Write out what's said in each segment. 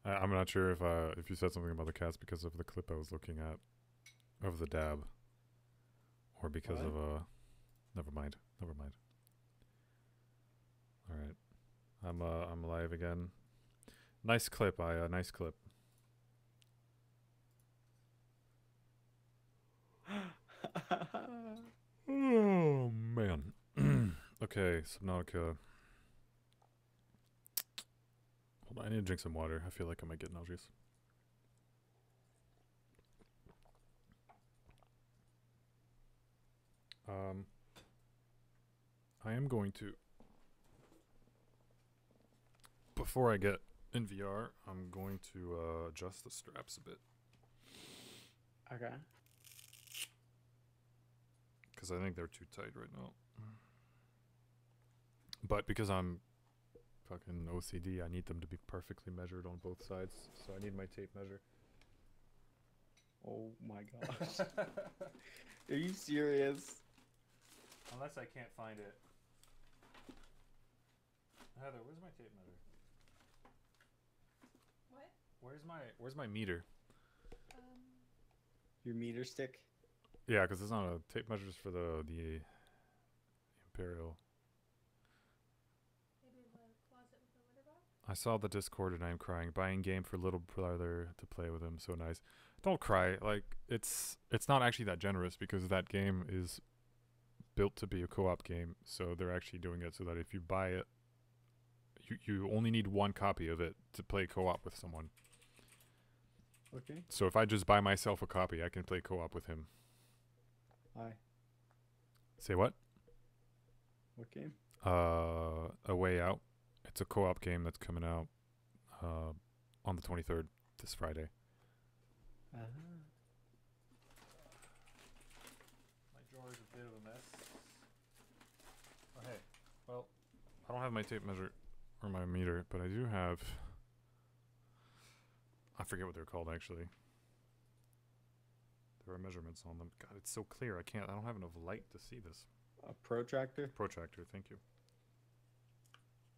I'm not sure if you said something about the cats because of the clip I was looking at of the dab, or because What? of Never mind. Never mind. All right. I'm live again. Nice clip, Aya. Nice clip. Oh man. Okay, Subnautica. Hold on, I need to drink some water. I feel like I might get nauseous. I am going to, before I get in VR, I'm going to adjust the straps a bit. Okay. Because I think they're too tight right now. But because I'm fucking OCD, I need them to be perfectly measured on both sides. So I need my tape measure. Oh my gosh. Are you serious? Unless I can't find it. Heather, where's my tape measure? What? Where's my meter? Your meter stick? Yeah, because it's not a tape measures for the Imperial. Maybe the closet with the litter box? I saw the Discord and I am crying. Buying game for little brother to play with him, so nice. Don't cry. Like it's not actually that generous because that game is built to be a co-op game. So they're actually doing it so that if you buy it, you only need one copy of it to play co-op with someone. Okay. So if I just buy myself a copy, I can play co-op with him. Hi. Say what? What game? A Way Out. It's a co-op game that's coming out on the 23rd, this Friday. Uh-huh. My drawer is a bit of a mess. Oh, hey. Well, I don't have my tape measure or my meter, but I do have... I forget what they're called, actually. There are measurements on them. God, it's so clear. I don't have enough light to see this. A protractor? Protractor, thank you.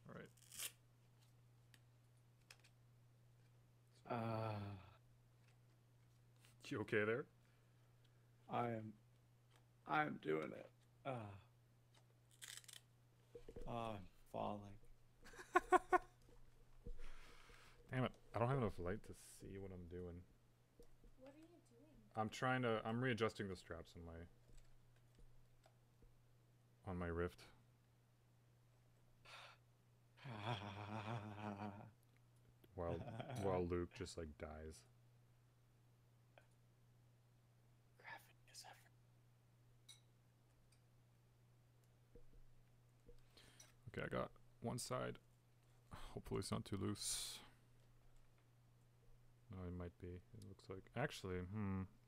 All right. You okay there? I'm doing it. I'm falling. Damn it. I don't have enough light to see what I'm doing. What are you doing? I'm readjusting the straps on my Rift. While Luke just like dies. Gravity is Okay, I got one side. Hopefully it's not too loose. No, it might be. It looks like... Actually,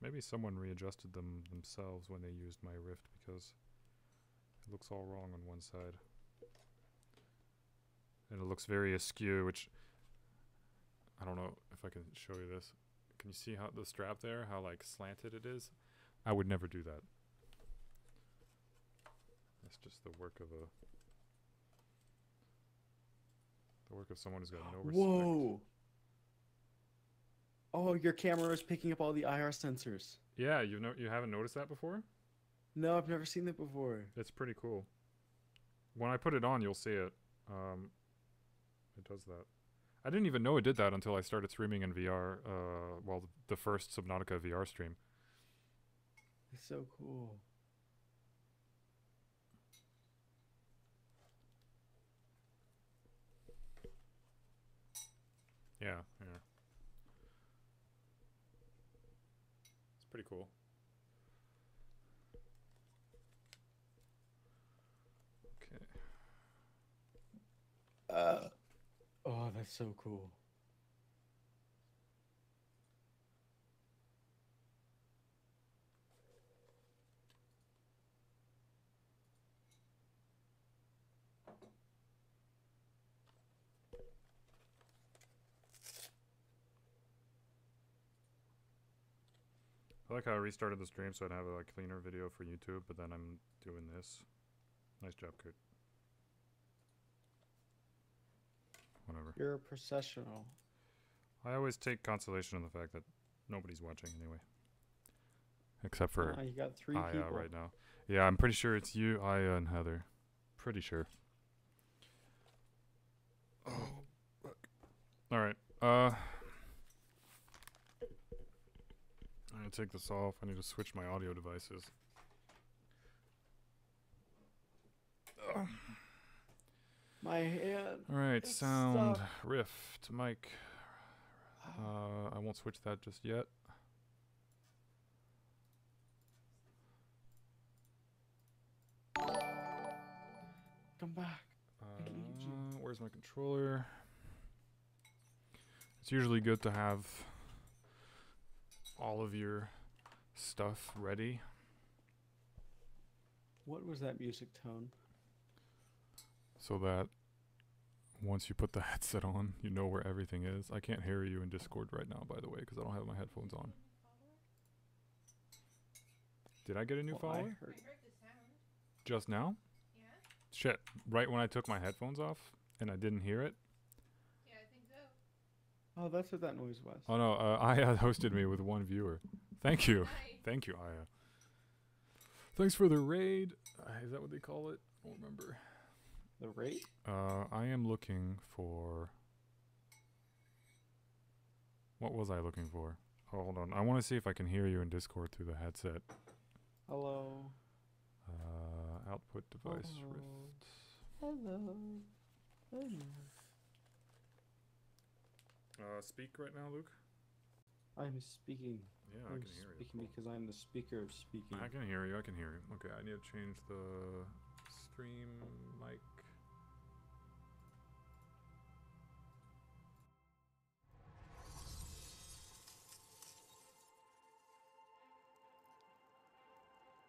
maybe someone readjusted them themselves when they used my Rift because it looks all wrong on one side. And it looks very askew, which... I don't know if I can show you this. Can you see how the strap there, how like slanted it is? I would never do that. That's just the work of someone who's got no respect. Whoa! Oh, your camera is picking up all the IR sensors. Yeah, you haven't noticed that before? No, I've never seen that before. It's pretty cool. When I put it on, you'll see it. It does that. I didn't even know it did that until I started streaming in VR. Well, the first Subnautica VR stream. It's so cool. Yeah. It's pretty cool. Okay. Oh, that's so cool. I like how I restarted the stream so I'd have a like, cleaner video for YouTube, but then I'm doing this. Nice job, Kurt. Whatever. You're a processional. I always take consolation in the fact that nobody's watching anyway. Except for You got 3 Aya people. right now. Yeah, I'm pretty sure it's you, Aya, and Heather. Pretty sure. Oh, fuck. Alright, I need to take this off. I need to switch my audio devices. My hand. Alright, It's sound, stuck. Rift, mic. I won't switch that just yet. Come back. I need you. Where's my controller? It's usually good to have all of your stuff ready. What was that music tone? So that once you put the headset on, you know where everything is. I can't hear you in Discord right now, by the way, because I don't have my headphones on. Did I get a new Well, I follower? heard. Just now? Yeah? Shit, right when I took my headphones off and I didn't hear it? Yeah, I think so. Oh, that's what that noise was. Oh no, Aya hosted me with 1 viewer. Thank you. Nice. Thank you, Aya. Thanks for the raid. Is that what they call it? I don't remember. The rate? I am looking for... What was I looking for? Oh, hold on. I want to see if I can hear you in Discord through the headset. Hello. Output device Hello. Rift. Hello. Hello. Speak right now, Luke? I'm speaking. Yeah, I I'm can hear you. speaking because I'm the speaker of speaking. I can hear you, I can hear you. Okay, I need to change the stream mic.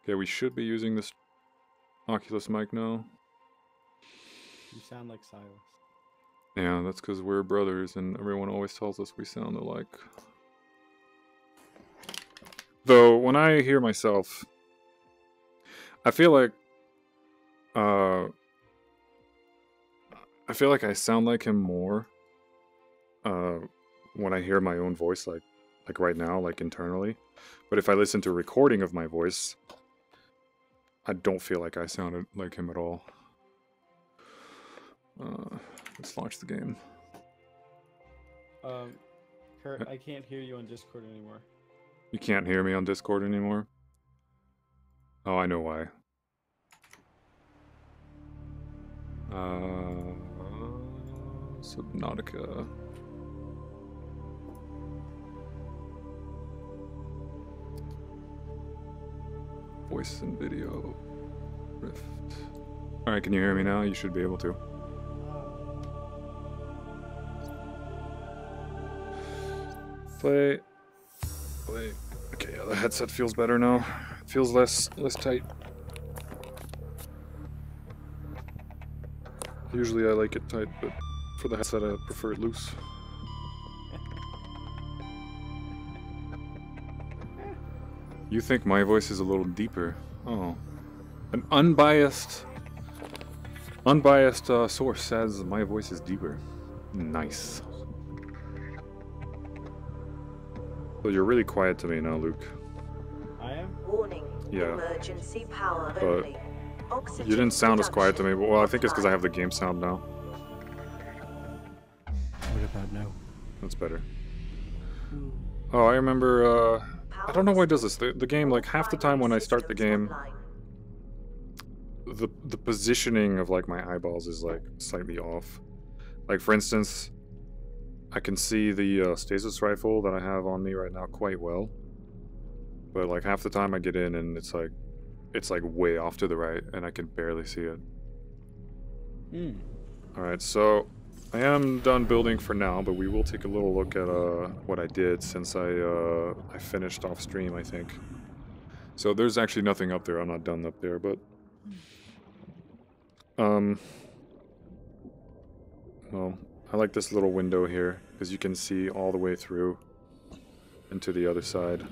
Okay, we should be using this Oculus mic now. You sound like Silas. Yeah, that's because we're brothers and everyone always tells us we sound alike. Though, when I hear myself, I feel like I sound like him more when I hear my own voice, like right now, like internally. But if I listen to a recording of my voice, I don't feel like I sounded like him at all. Let's launch the game. Kurt, I can't hear you on Discord anymore. You can't hear me on Discord anymore? Oh, I know why. Subnautica. Voice and video. Rift. Alright, can you hear me now? You should be able to. Play. Play. Okay, yeah, the headset feels better now. It feels less tight. Usually I like it tight, but for the headset I prefer it loose. You think my voice is a little deeper. Oh. An unbiased source says my voice is deeper. Nice. So you're really quiet to me now, Luke. I am? Warning. Yeah. Emergency power But only. Oxygen you didn't sound as quiet to me, but well, I think it's because I production have the game sound now. What about now? That's better. Oh, I remember, I don't know why it does this. The game, like, half the time when I start the game, the positioning of, like, my eyeballs is, like, slightly off. Like, for instance, I can see the stasis rifle that I have on me right now quite well. But, like, half the time I get in and it's, like, way off to the right, and I can barely see it. Alright, so I am done building for now, but we will take a little look at what I did since I finished off stream, I think. So there's actually nothing up there. I'm not done up there, but well, I like this little window here because you can see all the way through into the other side.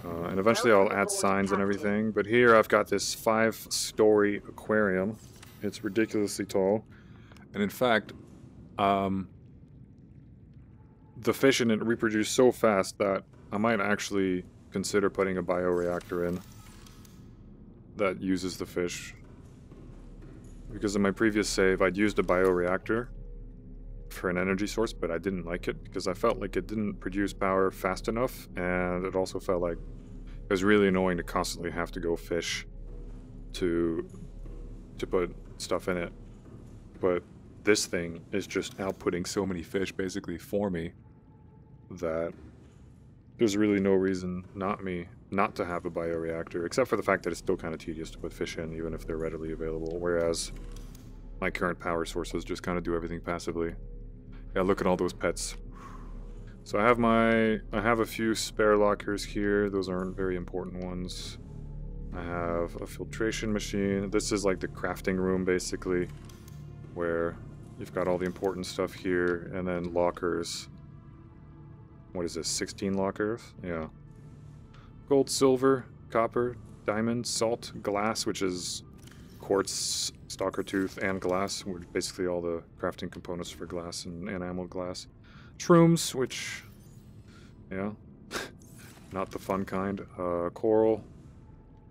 And eventually I'll add signs and everything, but here I've got this 5-story aquarium. It's ridiculously tall. And in fact, the fish in it reproduce so fast that I might actually consider putting a bioreactor in that uses the fish. Because in my previous save, I'd used a bioreactor for an energy source, but I didn't like it because I felt like it didn't produce power fast enough, and it also felt like it was really annoying to constantly have to go fish to put stuff in it. But this thing is just outputting so many fish basically for me that there's really no reason not to have a bioreactor, except for the fact that it's still kind of tedious to put fish in, even if they're readily available, whereas my current power sources just kind of do everything passively. Yeah, look at all those pets. So I have a few spare lockers here. Those aren't very important ones. I have a filtration machine. This is like the crafting room, basically, where you've got all the important stuff here, and then lockers. What is this, 16 lockers? Yeah. Gold, silver, copper, diamond, salt, glass, which is quartz, stalker tooth, and glass. Basically all the crafting components for glass and enamel glass. Shrooms, which, yeah, not the fun kind. Coral,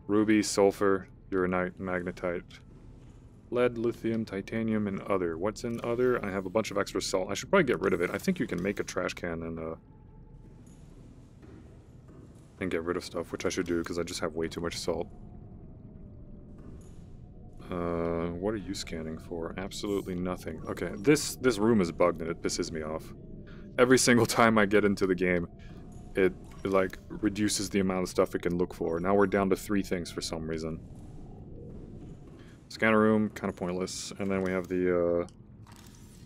ruby, sulfur, uranite, magnetite, lead, lithium, titanium, and other. What's in other? I have a bunch of extra salt. I should probably get rid of it. I think you can make a trash can and get rid of stuff, which I should do because I just have way too much salt. What are you scanning for? Absolutely nothing. Okay, this room is bugged and it pisses me off. Every single time I get into the game, it like reduces the amount of stuff it can look for. Now we're down to 3 things for some reason. Scanner room, kind of pointless. And then we have the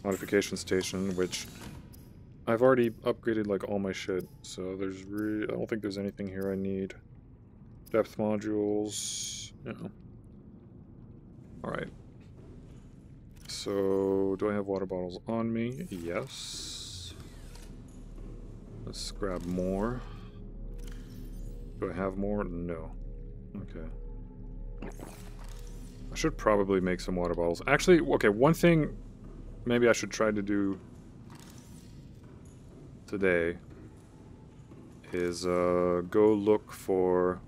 modification station, which I've already upgraded like all my shit. So I don't think there's anything here I need. Depth modules, you know. Alright. So, do I have water bottles on me? Yes. Let's grab more. Do I have more? No. Okay. I should probably make some water bottles. Actually, okay, one thing maybe I should try to do today is go look for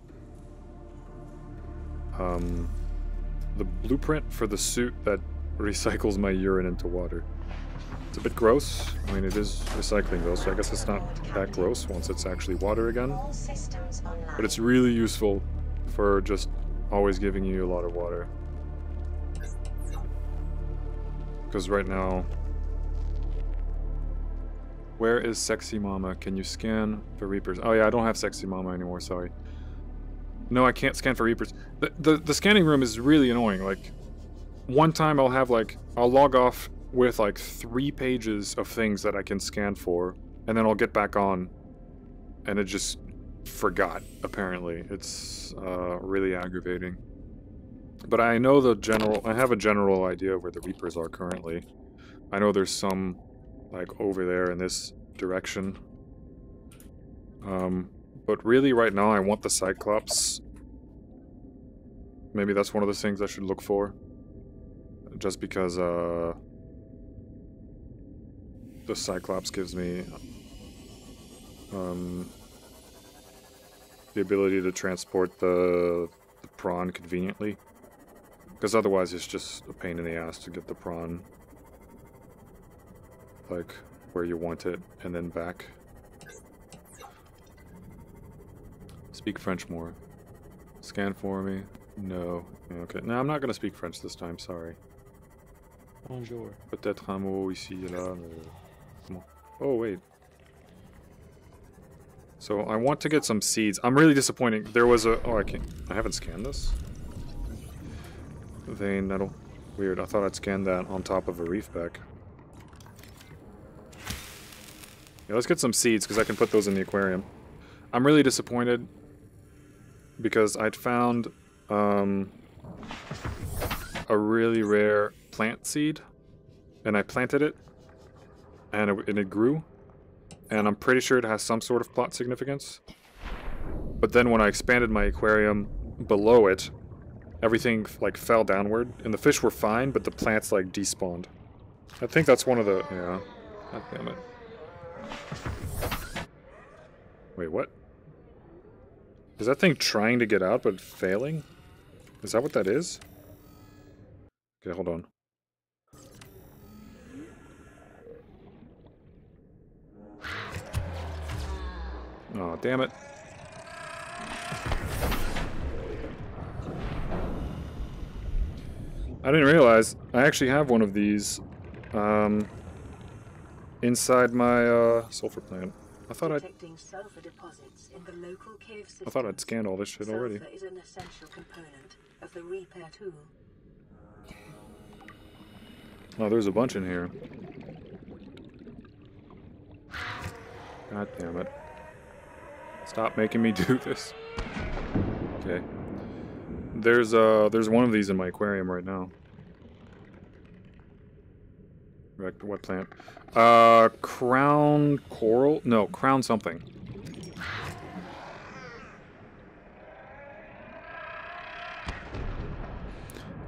the blueprint for the suit that recycles my urine into water. It's a bit gross. I mean, it is recycling though, so I guess it's not that gross once it's actually water again. All systems online. But it's really useful for just always giving you a lot of water. Because right now... Where is Sexy Mama? Can you scan for Reapers? Oh yeah, I don't have Sexy Mama anymore, sorry. No, I can't scan for Reapers. The scanning room is really annoying. Like, one time I'll log off with like 3 pages of things that I can scan for, and then I'll get back on, and it just forgot, apparently. It's really aggravating. But I know I have a general idea of where the Reapers are currently. I know there's some, like, over there in this direction. But really right now I want the Cyclops. Maybe that's one of the things I should look for. Just because, the Cyclops gives me, the ability to transport the prawn conveniently. Because otherwise it's just a pain in the ass to get the prawn, like, where you want it, and then back. Speak French more. Scan for me. No. Okay. No, I'm not gonna speak French this time, sorry. Bonjour. Peut-être un mot ici et là, mais... Oh, wait. So, I want to get some seeds. I'm really disappointed. There was a... Oh, I haven't scanned this? Vein nettle. Weird. I thought I'd scan that on top of a reef back. Yeah, let's get some seeds, because I can put those in the aquarium. I'm really disappointed because I'd found a really rare plant seed, and I planted it, and it grew, and I'm pretty sure it has some sort of plot significance. But then when I expanded my aquarium below it, everything like fell downward, and the fish were fine, but the plants like despawned. I think that's one of the... yeah. God damn it. Wait, what? Is that thing trying to get out but failing? Is that what that is? Okay, hold on. Oh, damn it. I didn't realize I actually have one of these inside my sulfur plant. I thought Detecting sulfur deposits in the local cave I thought I'd systems. scanned all this shit already. Sulfur is an essential component of the repair tool. Oh, there's a bunch in here. God damn it. Stop making me do this. Okay. There's one of these in my aquarium right now. What plant? Crown coral? No, crown something.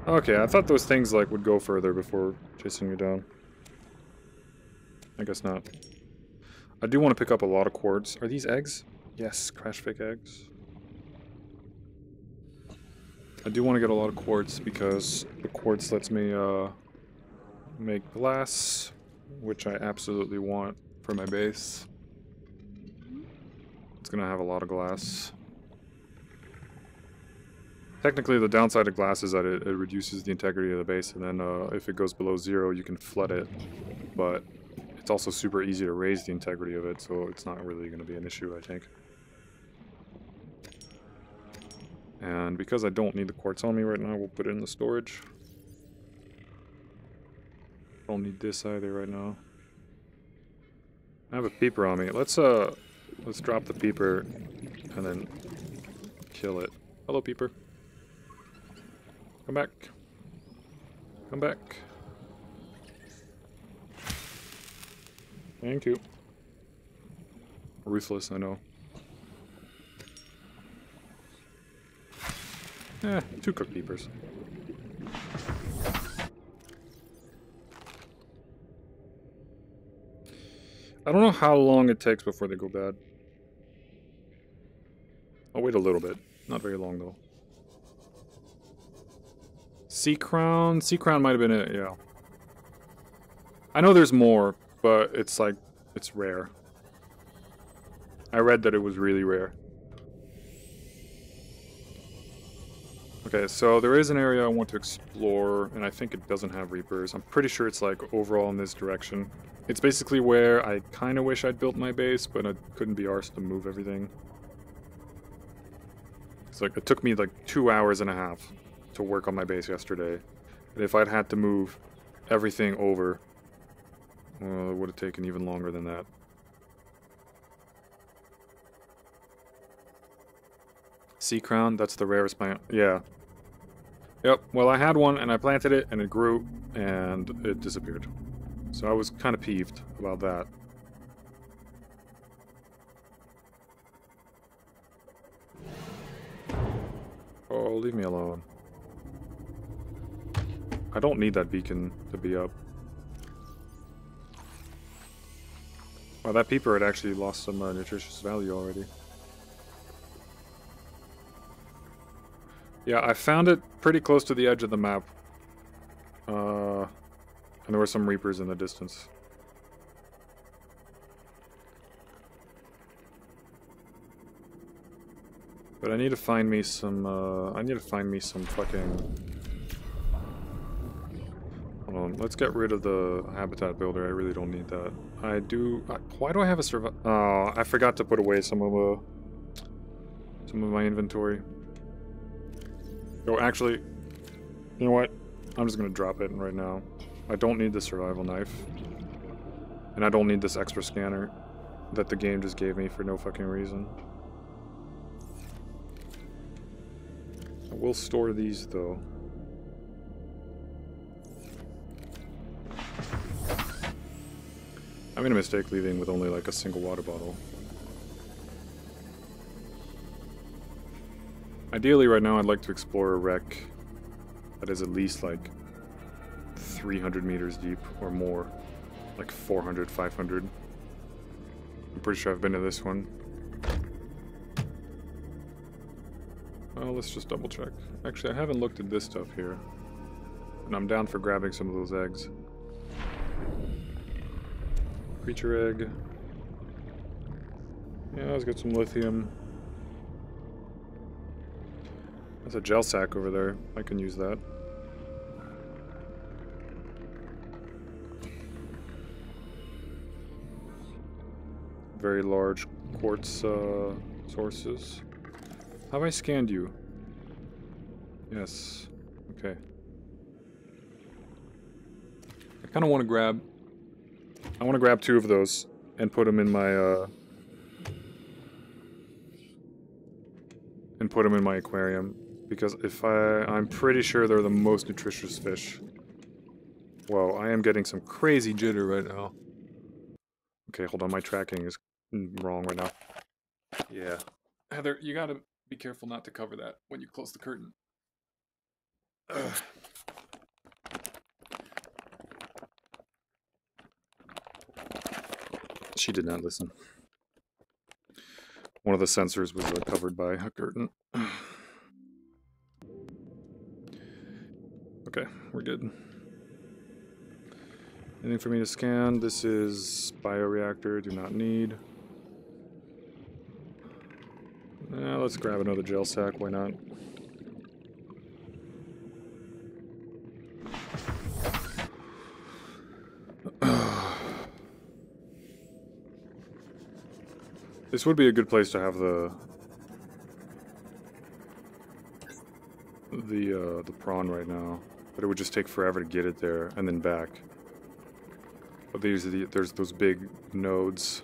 Okay, I thought those things like would go further before chasing me down. I guess not. I do want to pick up a lot of quartz. Are these eggs? Yes, crash fake eggs. I do want to get a lot of quartz because the quartz lets me make glass, which I absolutely want for my base. It's gonna have a lot of glass. Technically, the downside of glass is that it reduces the integrity of the base, and then if it goes below 0, you can flood it. But it's also super easy to raise the integrity of it, so it's not really going to be an issue, I think. And because I don't need the quartz on me right now, we'll put it in the storage. Don't need this either right now. I have a peeper on me. Let's drop the peeper and then kill it. Hello, peeper. Come back. Come back. Thank you. Ruthless, I know. 2 cooked peepers. I don't know how long it takes before they go bad. I'll wait a little bit. Not very long, though. Sea crown? Sea crown might have been it, yeah. I know there's more, but it's like, it's rare. I read that it was really rare. Okay, so there is an area I want to explore, and I think it doesn't have Reapers. I'm pretty sure it's like overall in this direction. It's basically where I kind of wish I'd built my base, but I couldn't be arsed to move everything. It's like, it took me like 2 hours and a half to work on my base yesterday. And if I'd had to move everything over, well, it would have taken even longer than that. Sea crown, that's the rarest plant. Yeah. Yep, well I had one and I planted it and it grew and it disappeared. So I was kind of peeved about that. Oh, leave me alone. I don't need that beacon to be up. Wow, that peeper had actually lost some nutritious value already. Yeah, I found it pretty close to the edge of the map. And there were some Reapers in the distance. But I need to find me some, fucking... Hold on, let's get rid of the habitat builder. I really don't need that. I do... why do I have a survival... Oh, I forgot to put away some of my inventory. Oh, actually, you know what? I'm just gonna drop it right now. I don't need the survival knife. And I don't need this extra scanner that the game just gave me for no fucking reason. I will store these, though. I made a mistake leaving with only like a single water bottle. Ideally, right now, I'd like to explore a wreck that is at least like 300 meters deep or more, like 400, 500. I'm pretty sure I've been to this one. Well, let's just double check. Actually, I haven't looked at this stuff here. And I'm down for grabbing some of those eggs. Creature egg. Yeah, let's get some lithium. There's a gel sack over there. I can use that. Very large quartz sources. Have I scanned you? Yes. Okay. I kind of want to grab... I want to grab 2 of those and put them in my aquarium, because I'm pretty sure they're the most nutritious fish. Whoa, I am getting some crazy jitter right now. Okay, hold on, my tracking is wrong right now. Yeah. Heather, you gotta be careful not to cover that when you close the curtain. Ugh. She did not listen. One of the sensors was covered by a curtain. Okay, we're good. Anything for me to scan? This is bioreactor, do not need. Let's grab another gel sack, why not? This would be a good place to have the prawn right now, but it would just take forever to get it there and then back. But there's those big nodes.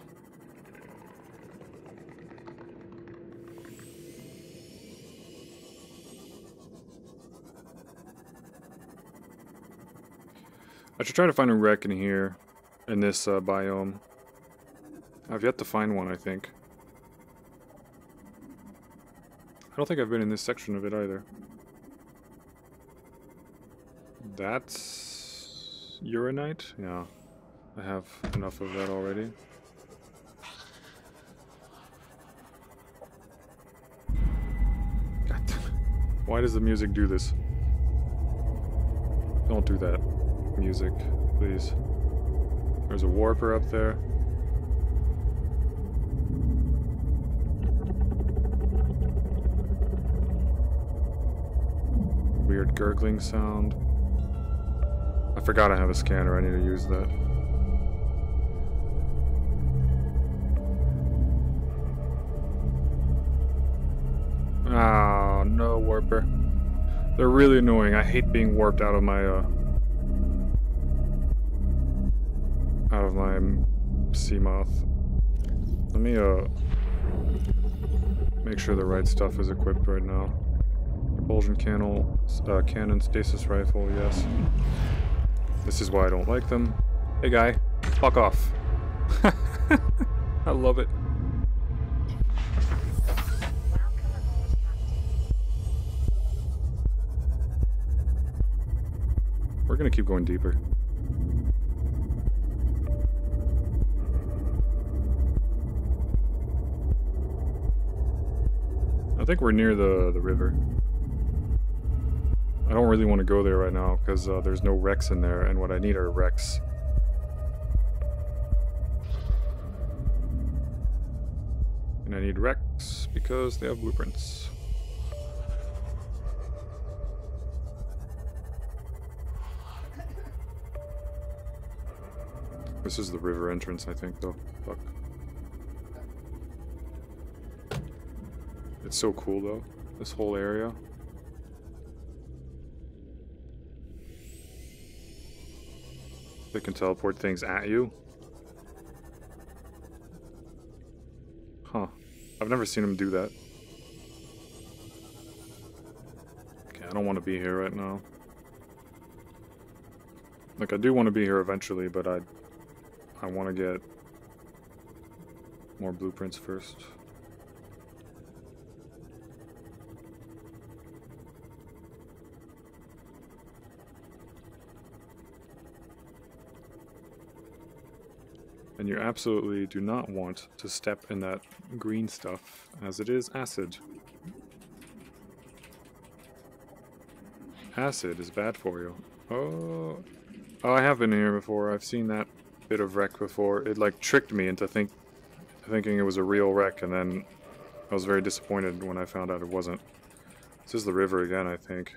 I should try to find a wreck in here, in this biome. I've yet to find one, I think. I don't think I've been in this section of it either. That's uranite? Yeah. I have enough of that already. God. Why does the music do this? Don't do that. Music, please. There's a warper up there. Weird gurgling sound. I forgot I have a scanner, I need to use that. Oh, no warper. They're really annoying. I hate being warped out of my sea moth. Let me make sure the right stuff is equipped right now. Propulsion cannon, stasis rifle, yes. This is why I don't like them. Hey guy, fuck off. I love it. We're gonna keep going deeper. I think we're near the river. I don't really want to go there right now because there's no wrecks in there, and what I need are wrecks. And I need wrecks because they have blueprints. This is the river entrance, I think, though. Fuck. It's so cool, though, this whole area. They can teleport things at you. Huh. I've never seen them do that. Okay, I don't want to be here right now. Like, I do want to be here eventually, but I want to get more blueprints first. And you absolutely do not want to step in that green stuff, as it is acid. Acid is bad for you. Oh, I have been here before. I've seen that bit of wreck before. It like tricked me into thinking it was a real wreck, and then I was very disappointed when I found out it wasn't. This is the river again, I think.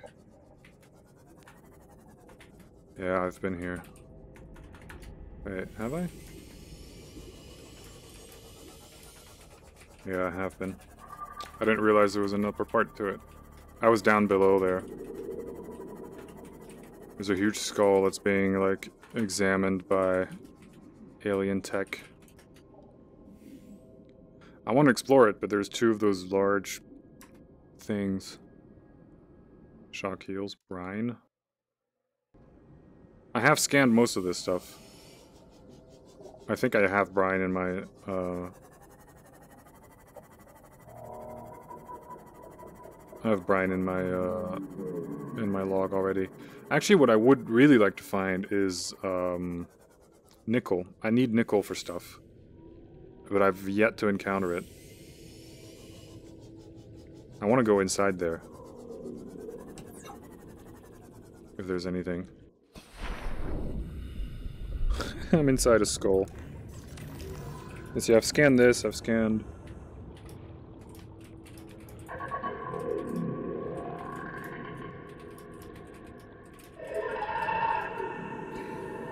Yeah, I've been here. Wait, have I? Yeah, I have been. I didn't realize there was an upper part to it. I was down below there. There's a huge skull that's being, like, examined by alien tech. I want to explore it, but there's two of those large things. Shock heals, brine. I have scanned most of this stuff. I think I have brine in my, I have brine in my log already. Actually, what I would really like to find is nickel. I need nickel for stuff, but I've yet to encounter it. I want to go inside there, if there's anything. I'm inside a skull. Let's see, I've scanned this, I've scanned...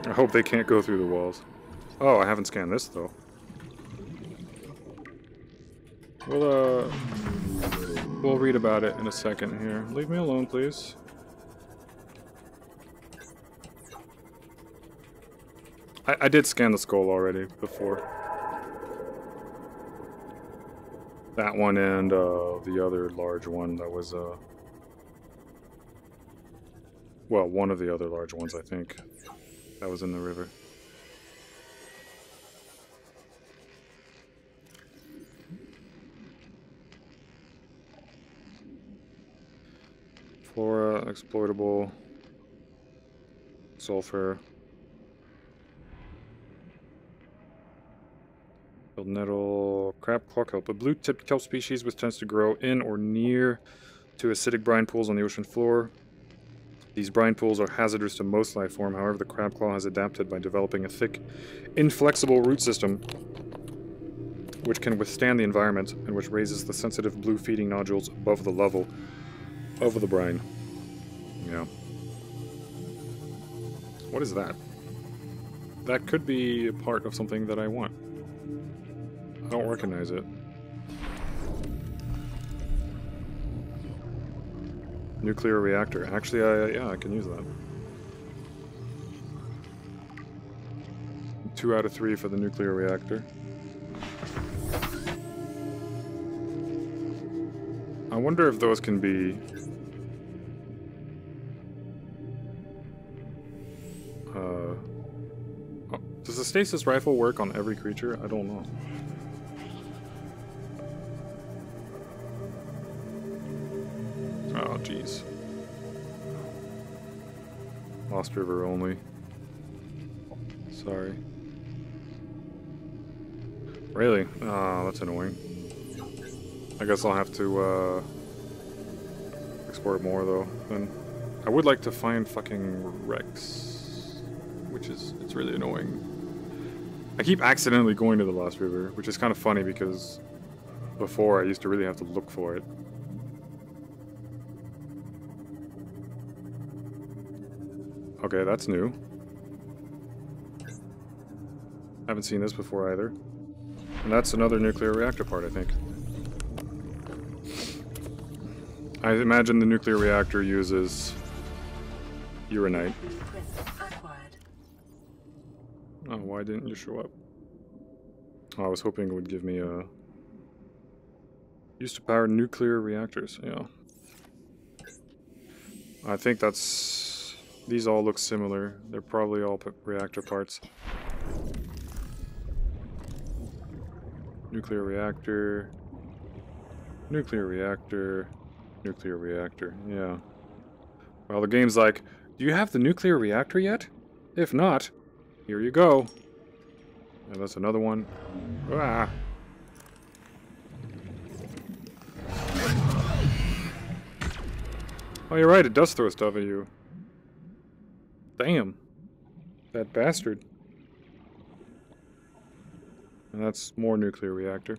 I hope they can't go through the walls. Oh, I haven't scanned this, though. We'll read about it in a second here. Leave me alone, please. I did scan the skull already, before. That one and the other large one that was, well, one of the other large ones, I think. That was in the river. Flora, exploitable, sulfur, field nettle, crab claw kelp, a blue-tipped kelp species which tends to grow in or near to acidic brine pools on the ocean floor. These brine pools are hazardous to most life form, however the crab claw has adapted by developing a thick, inflexible root system which can withstand the environment and which raises the sensitive blue feeding nodules above the level of the brine. Yeah. What is that? That could be a part of something that I want. I don't recognize it. Nuclear reactor. Actually, yeah, I can use that. 2 out of 3 for the nuclear reactor. I wonder if those can be... does the stasis rifle work on every creature? I don't know. Oh, jeez. Lost River only. Sorry. Really? Oh, that's annoying. I guess I'll have to, explore more, though. Then I would like to find fucking Rex, which is, it's really annoying. I keep accidentally going to the Lost River, which is kind of funny because before I used to really have to look for it. Okay, that's new. Haven't seen this before either. And that's another nuclear reactor part, I think. I imagine the nuclear reactor uses uranite. Oh, why didn't you show up? Oh, I was hoping it would give me a... Used to power nuclear reactors, yeah. I think that's... These all look similar. They're probably all reactor parts. Nuclear reactor... Nuclear reactor... Nuclear reactor, yeah. Well, the game's like, do you have the nuclear reactor yet? If not, here you go. And that's another one. Ah! Oh, you're right, it does throw stuff at you. Damn. That bastard. And that's more nuclear reactor.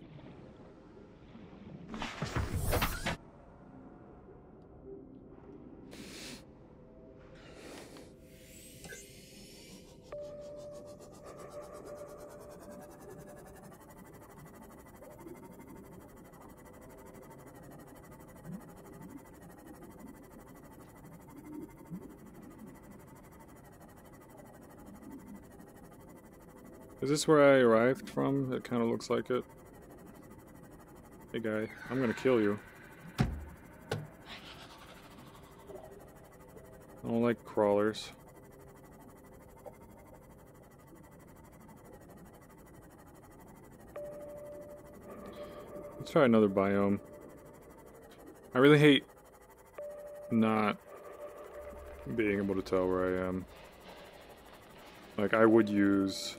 Is this where I arrived from? It kind of looks like it. Hey guy, I'm gonna kill you. I don't like crawlers. Let's try another biome. I really hate not being able to tell where I am. Like, I would use...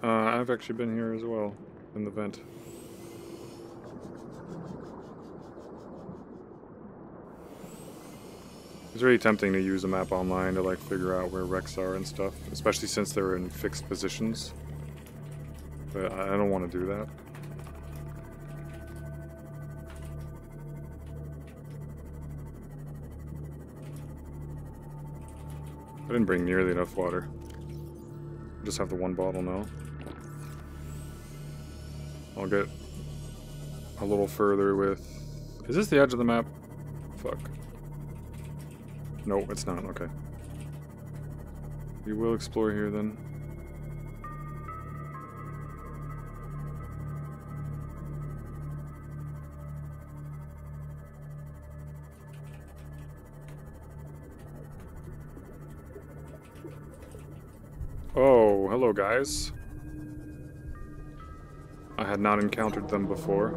I've actually been here as well, in the vent. It's really tempting to use a map online to like figure out where wrecks are and stuff, especially since they're in fixed positions. But I don't want to do that. I didn't bring nearly enough water. I just have the one bottle now. I'll get a little further with... Is this the edge of the map? Fuck. No, it's not. Okay. We will explore here then. Oh, hello guys. I had not encountered them before.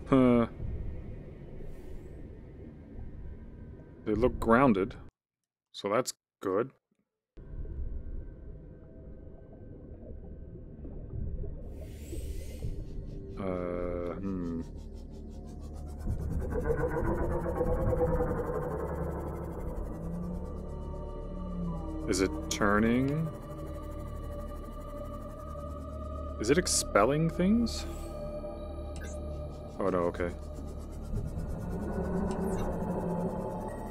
Huh. They look grounded, so that's good. Is it turning? Is it expelling things? Oh no, okay.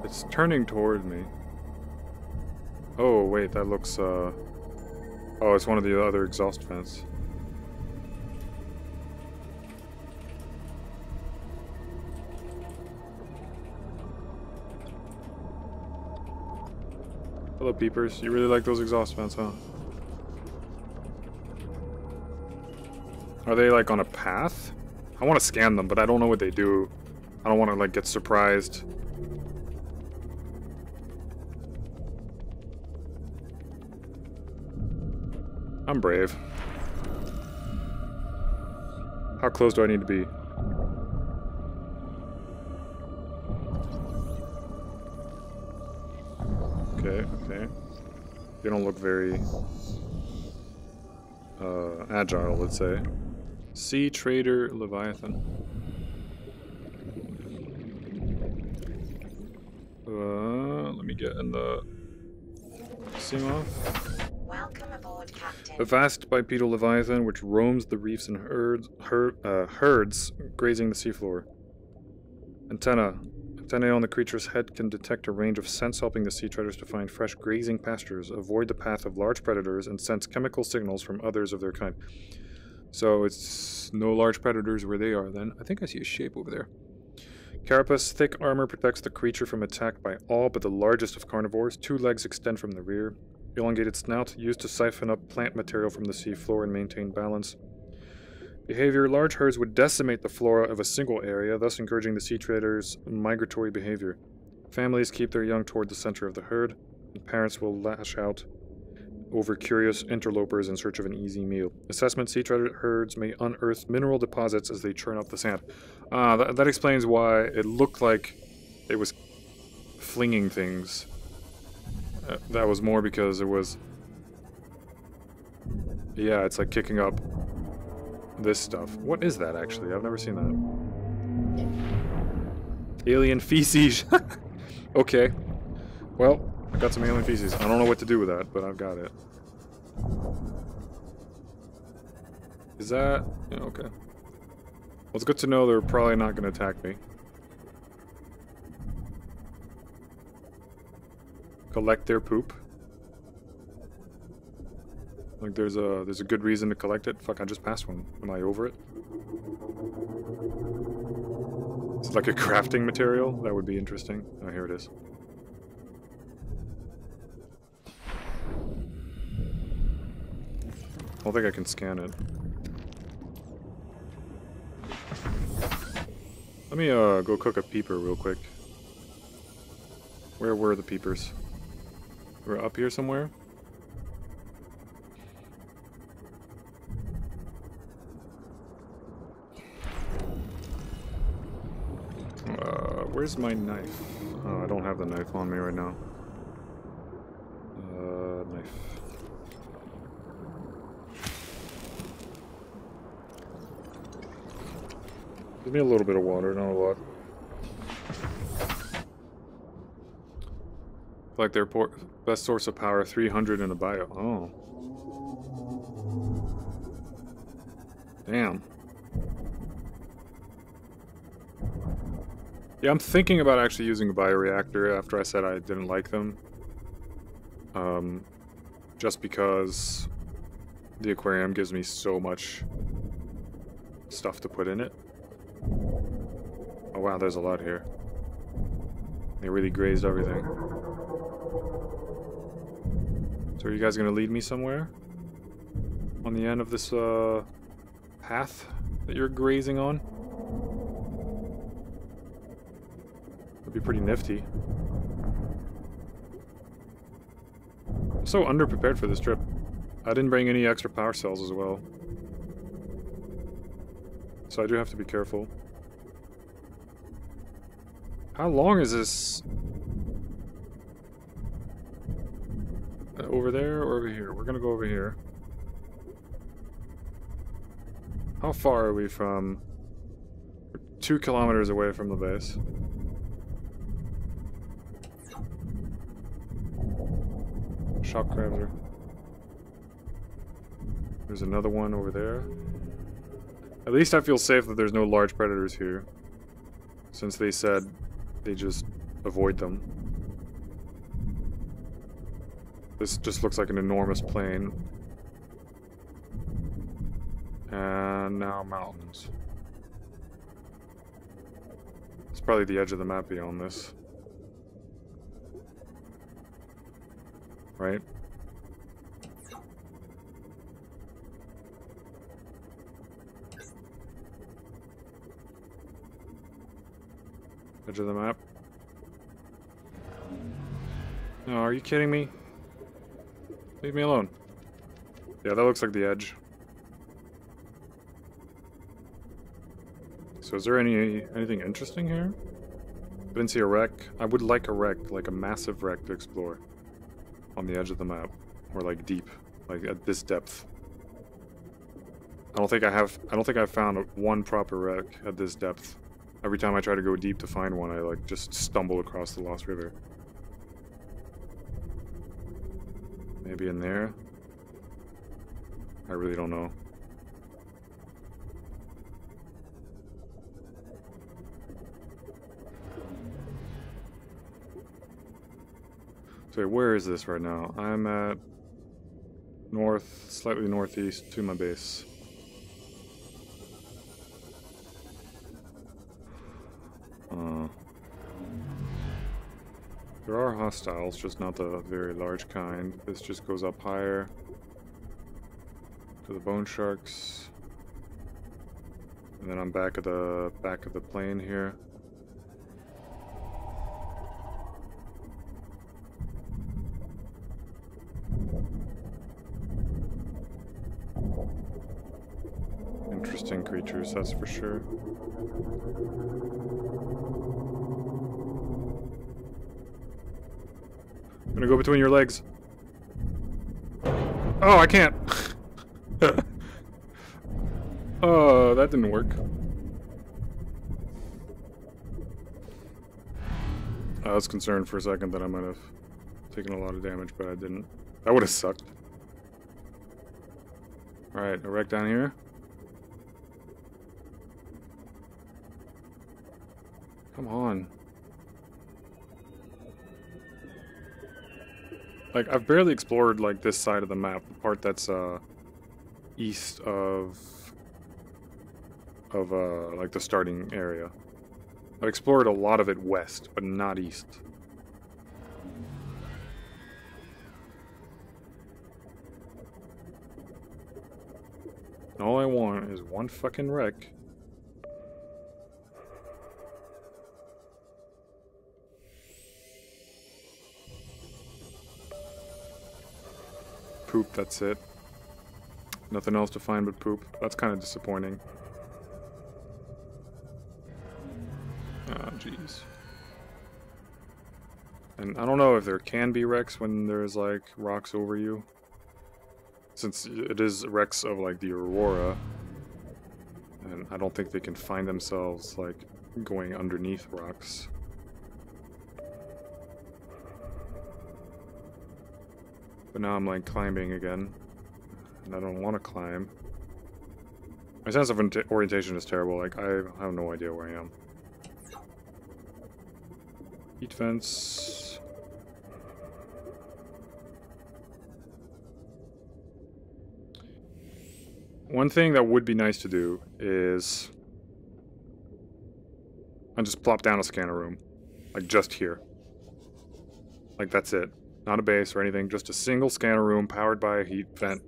It's turning toward me. Oh wait, that looks oh, it's one of the other exhaust vents. Hello peepers, you really like those exhaust vents, huh? Are they like on a path? I want to scan them, but I don't know what they do. I don't want to like get surprised. I'm brave. How close do I need to be? Okay, okay. They don't look very agile, let's say. Sea Trader Leviathan. Let me get in the Seamoth. Welcome aboard, Captain. A vast bipedal leviathan which roams the reefs in herds, grazing the seafloor. Antennae on the creature's head can detect a range of scents, helping the sea traders to find fresh grazing pastures, avoid the path of large predators, and sense chemical signals from others of their kind. So it's no large predators where they are then. I think I see a shape over there. Carapace, thick armor protects the creature from attack by all but the largest of carnivores. 2 legs extend from the rear. Elongated snout, used to siphon up plant material from the sea floor and maintain balance. Behavior, large herds would decimate the flora of a single area, thus encouraging the sea traders' migratory behavior. Families keep their young toward the center of the herd, and parents will lash out over curious interlopers in search of an easy meal. Assessment, sea trader herds may unearth mineral deposits as they churn up the sand. That explains why it looked like it was flinging things. That was more because it was... Yeah, it's like kicking up this stuff. What is that, actually? I've never seen that. Alien feces. Okay. Well, I got some alien feces. I don't know what to do with that, but I've got it. Is that... Yeah, okay. Well, it's good to know they're probably not going to attack me. Collect their poop. Like there's a good reason to collect it. Fuck, I just passed one. Am I over it? It's like a crafting material. That would be interesting. Oh, here it is. I don't think I can scan it. Let me go cook a peeper real quick. Where were the peepers? We're up here somewhere? Where's my knife? Oh, I don't have the knife on me right now. Knife. Give me a little bit of water, not a lot. Like their best source of power, 300 in a bio. Oh. Damn. Yeah, I'm thinking about actually using a bioreactor after I said I didn't like them. Just because the aquarium gives me so much stuff to put in it. Oh wow, there's a lot here. They really grazed everything. So are you guys gonna lead me somewhere? On the end of this path that you're grazing on? That'd be pretty nifty. I'm so underprepared for this trip. I didn't bring any extra power cells as well. So I do have to be careful. How long is this? Over there or over here? We're gonna go over here. How far are we from... We're 2 kilometers away from the base. Shock crabs. There's another one over there. At least I feel safe that there's no large predators here, since they said they just avoid them. This just looks like an enormous plain. And now mountains. It's probably the edge of the map beyond this. Right? Edge of the map. Oh, are you kidding me? Leave me alone. Yeah, that looks like the edge. So is there anything interesting here? I didn't see a wreck. I would like a wreck, like a massive wreck to explore. On the edge of the map. Or like deep. Like at this depth. I don't think I've found one proper wreck at this depth. Every time I try to go deep to find one, I like just stumble across the Lost River. Maybe in there? I really don't know. So where is this right now? I'm at slightly northeast to my base. There are hostiles, just not the very large kind. This just goes up higher to the bone sharks. And then I'm back at the plane here. Interesting creatures, that's for sure. I'm gonna go between your legs. Oh, I can't. Oh, that didn't work. I was concerned for a second that I might have taken a lot of damage, but I didn't. That would have sucked. Alright, a wreck down here. Come on. Like, I've barely explored, like, this side of the map. The part that's, east of, like, the starting area. I've explored a lot of it west, but not east. All I want is one fucking wreck. Poop, that's it. Nothing else to find but poop. That's kind of disappointing. Oh, jeez. And I don't know if there can be wrecks when there's, like, rocks over you. Since it is wrecks of, like, the Aurora. And I don't think they can find themselves, like, going underneath rocks. But now I'm, like, climbing again. And I don't want to climb. My sense of orientation is terrible. Like, I have no idea where I am. Heat fence. One thing that would be nice to do is I just plop down a scanner room. Like, just here. Like, that's it. Not a base or anything, just a single scanner room powered by a heat vent.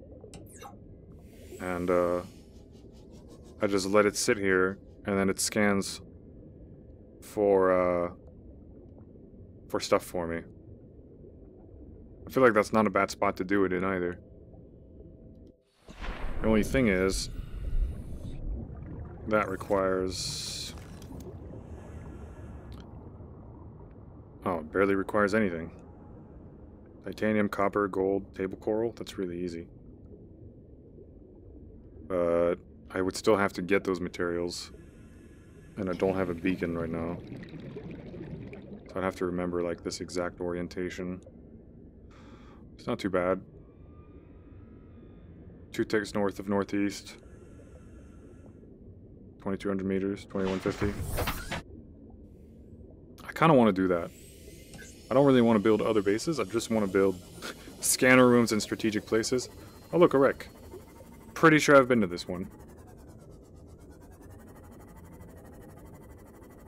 And, I just let it sit here, and then it scans for stuff for me. I feel like that's not a bad spot to do it in either. The only thing is, that requires... Oh, it barely requires anything. Titanium, copper, gold, table coral, that's really easy. But I would still have to get those materials. And I don't have a beacon right now. So I'd have to remember, like, this exact orientation. It's not too bad. 2 ticks north of northeast. 2,200 meters, 2,150. I kind of want to do that. I don't really want to build other bases, I just want to build scanner rooms in strategic places. Oh look, a wreck. Pretty sure I've been to this one.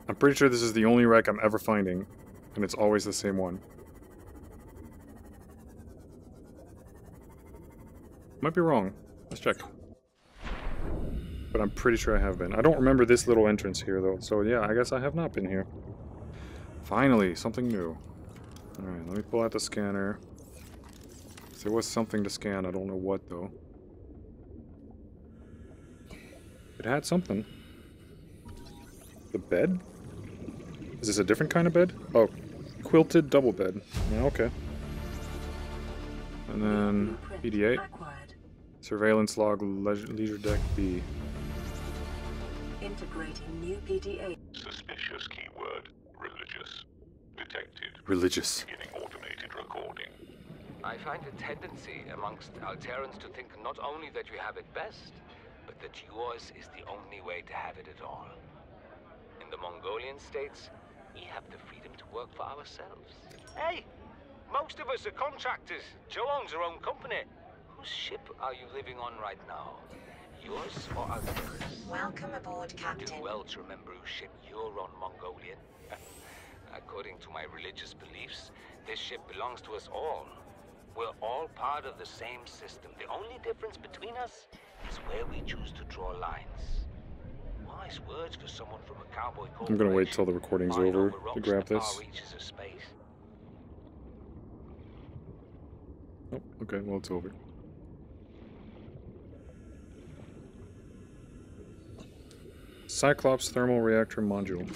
I'm pretty sure this is the only wreck I'm ever finding, and it's always the same one. Might be wrong. Let's check. But I'm pretty sure I have been. I don't remember this little entrance here, though, so yeah, I guess I have not been here. Finally, something new. Alright, let me pull out the scanner. There was something to scan, I don't know what, though. It had something. The bed? Is this a different kind of bed? Oh, quilted double bed. Yeah, okay. And then PD8. Surveillance log leisure deck B. Integrating new PDA. Suspicious keyword. Religious. Detected. Religious. Beginning automated recording. I find a tendency amongst Alterans to think not only that you have it best, but that yours is the only way to have it at all. In the Mongolian states, we have the freedom to work for ourselves. Hey! Most of us are contractors. Joe owns her own company. Whose ship are you living on right now? Yours or Altera's? Welcome aboard, Do Captain. well to remember whose ship you're on, Mongolian. According to my religious beliefs, this ship belongs to us all. We're all part of the same system. The only difference between us is where we choose to draw lines. Wise words for someone from a cowboy corporation. I'm gonna wait till the recording's over to grab this. Oh, okay, well it's over. Cyclops thermal reactor module.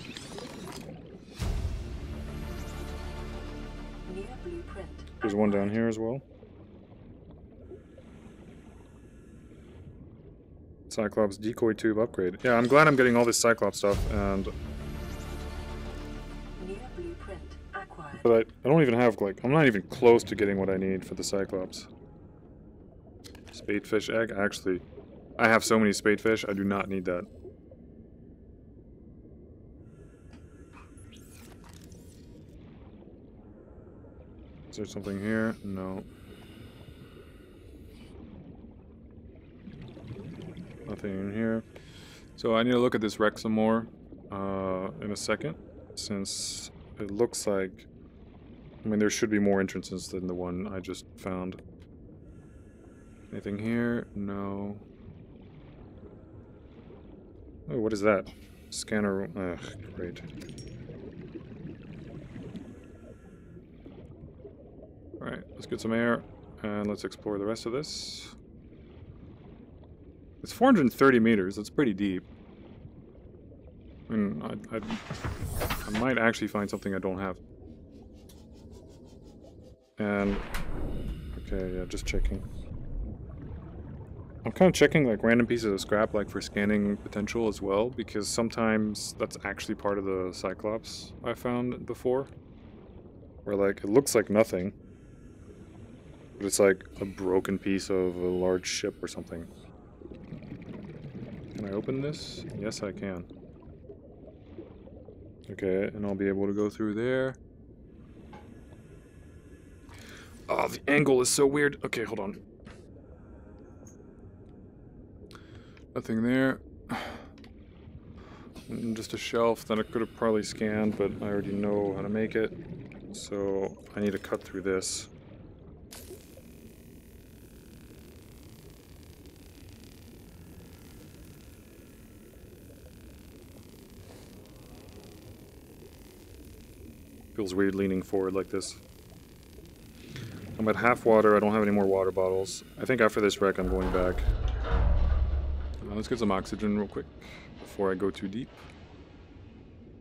New blueprint. There's one down here as well. Cyclops decoy tube upgrade. Yeah, I'm glad I'm getting all this Cyclops stuff, and New blueprint acquired. but I don't even have, like, I'm not even close to getting what I need for the Cyclops. Spadefish egg? Actually, I have so many spadefish, I do not need that. Is there something here? No. Nothing in here. So I need to look at this wreck some more in a second, since it looks like, I mean, there should be more entrances than the one I just found. Anything here? No. Oh, what is that? Scanner. Ugh, great. Alright, let's get some air and let's explore the rest of this. It's 430 meters, that's pretty deep. I mean, I might actually find something I don't have. And, okay, yeah, just checking. I'm kind of checking like random pieces of scrap like for scanning potential as well, because sometimes that's actually part of the Cyclops I found before. Where like, it looks like nothing. But it's like a broken piece of a large ship or something. Can I open this? Yes, I can. Okay, and I'll be able to go through there. Oh, the angle is so weird. Okay, hold on. Nothing there. And just a shelf that I could have probably scanned, but I already know how to make it. So I need to cut through this. Feels weird leaning forward like this. I'm at half water. I don't have any more water bottles. I think after this wreck, I'm going back. Let's get some oxygen real quick before I go too deep.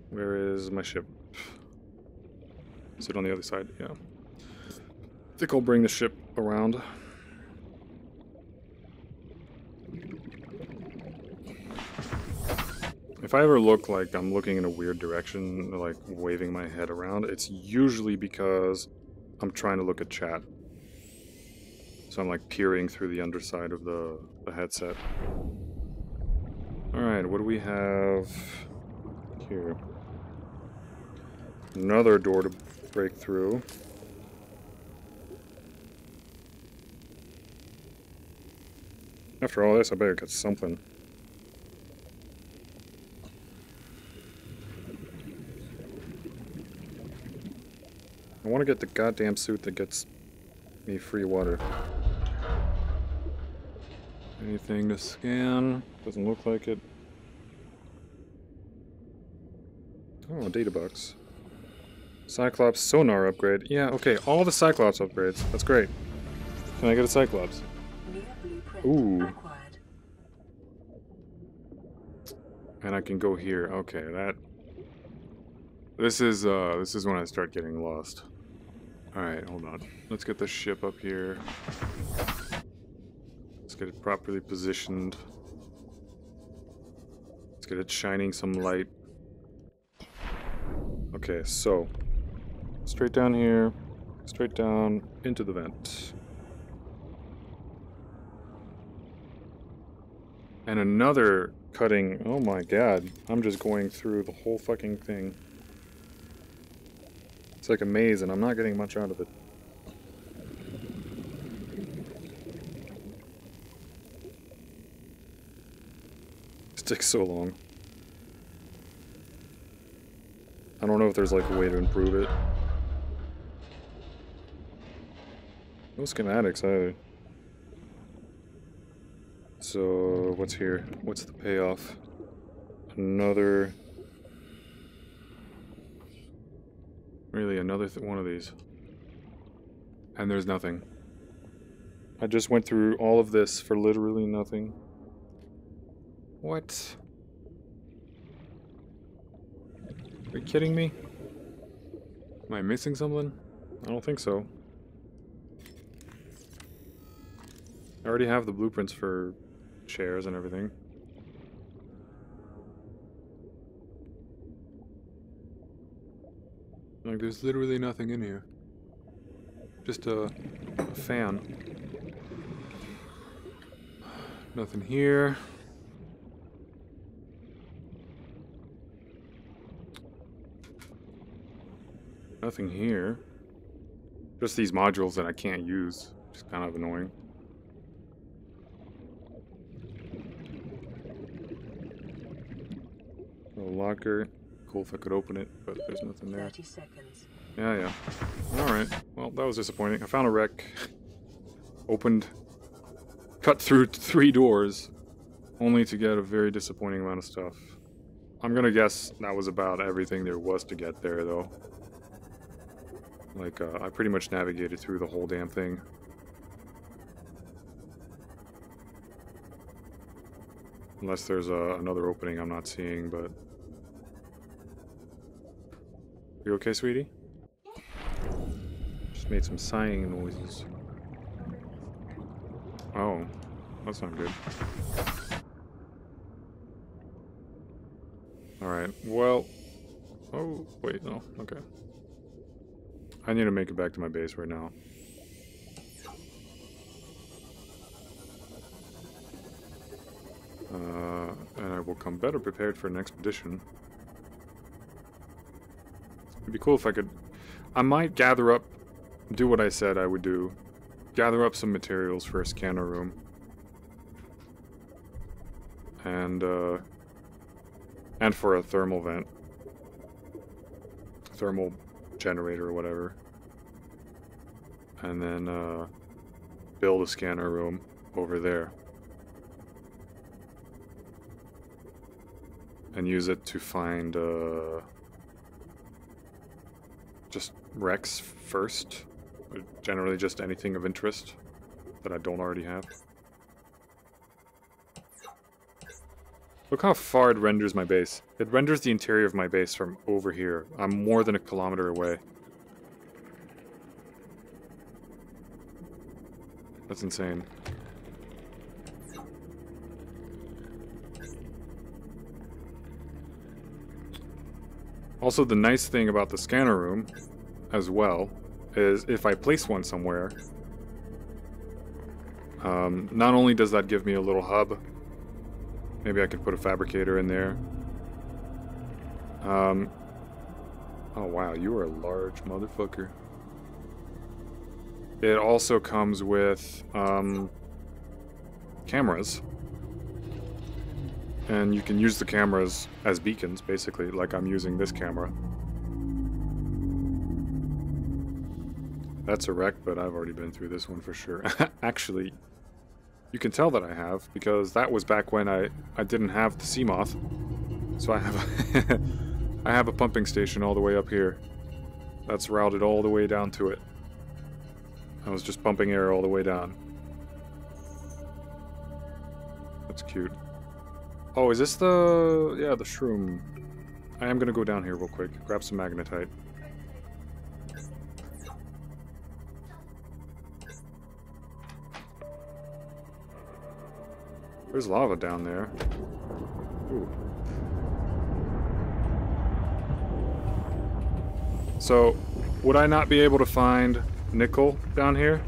Where is my ship? Is it on the other side? Yeah. I think I'll bring the ship around. If I ever look like I'm looking in a weird direction, like waving my head around, it's usually because I'm trying to look at chat. So I'm like peering through the underside of the headset. Alright, what do we have here? Another door to break through. After all this, I better get something. I want to get the goddamn suit that gets me free water. Anything to scan? Doesn't look like it. Oh, a data box. Cyclops sonar upgrade. Yeah, okay, all the Cyclops upgrades. That's great. Can I get a Cyclops? Ooh. And I can go here. Okay, that... This is when I start getting lost. Alright, hold on. Let's get the ship up here. Let's get it properly positioned. Let's get it shining some light. Okay, so straight down here, straight down into the vent. And another cutting. Oh my god, I'm just going through the whole fucking thing. It's like a maze and I'm not getting much out of it. It takes so long. I don't know if there's like a way to improve it. No schematics either. So, what's here? What's the payoff? Another... Really, another one of these. And there's nothing. I just went through all of this for literally nothing. What? Are you kidding me? Am I missing something? I don't think so. I already have the blueprints for chairs and everything. Like, there's literally nothing in here. Just a fan. Nothing here. Nothing here. Just these modules that I can't use. Which is kind of annoying. A locker. Cool if I could open it, but there's nothing there. 30 seconds. Yeah. Alright. Well, that was disappointing. I found a wreck. Opened. Cut through 3 doors. Only to get a very disappointing amount of stuff. I'm gonna guess that was about everything there was to get there, though. Like, I pretty much navigated through the whole damn thing. Unless there's another opening I'm not seeing, but... You okay, sweetie? Just made some sighing noises. Oh, that's not good. Alright, well... Oh, wait, no, okay. I need to make it back to my base right now. And I will come better prepared for an expedition. It'd be cool if I could... I might gather up... Do what I said I would do. Gather up some materials for a scanner room. And for a thermal vent. Thermal generator or whatever. And then, build a scanner room over there. And use it to find, just wrecks first. Generally just anything of interest that I don't already have. Look how far it renders my base. It renders the interior of my base from over here. I'm more than a kilometer away. That's insane. Also, the nice thing about the scanner room, as well, is if I place one somewhere, not only does that give me a little hub, maybe I could put a fabricator in there. Oh wow, you are a large motherfucker. It also comes with cameras. And you can use the cameras as beacons, basically, like I'm using this camera. That's a wreck, but I've already been through this one for sure. Actually, you can tell that I have, because that was back when I didn't have the Seamoth. So I have a I have a pumping station all the way up here. That's routed all the way down to it. I was just pumping air all the way down. That's cute. Oh, is this the... yeah, the shroom. I am gonna go down here real quick. Grab some magnetite. There's lava down there. Ooh. So, would I not be able to find nickel down here?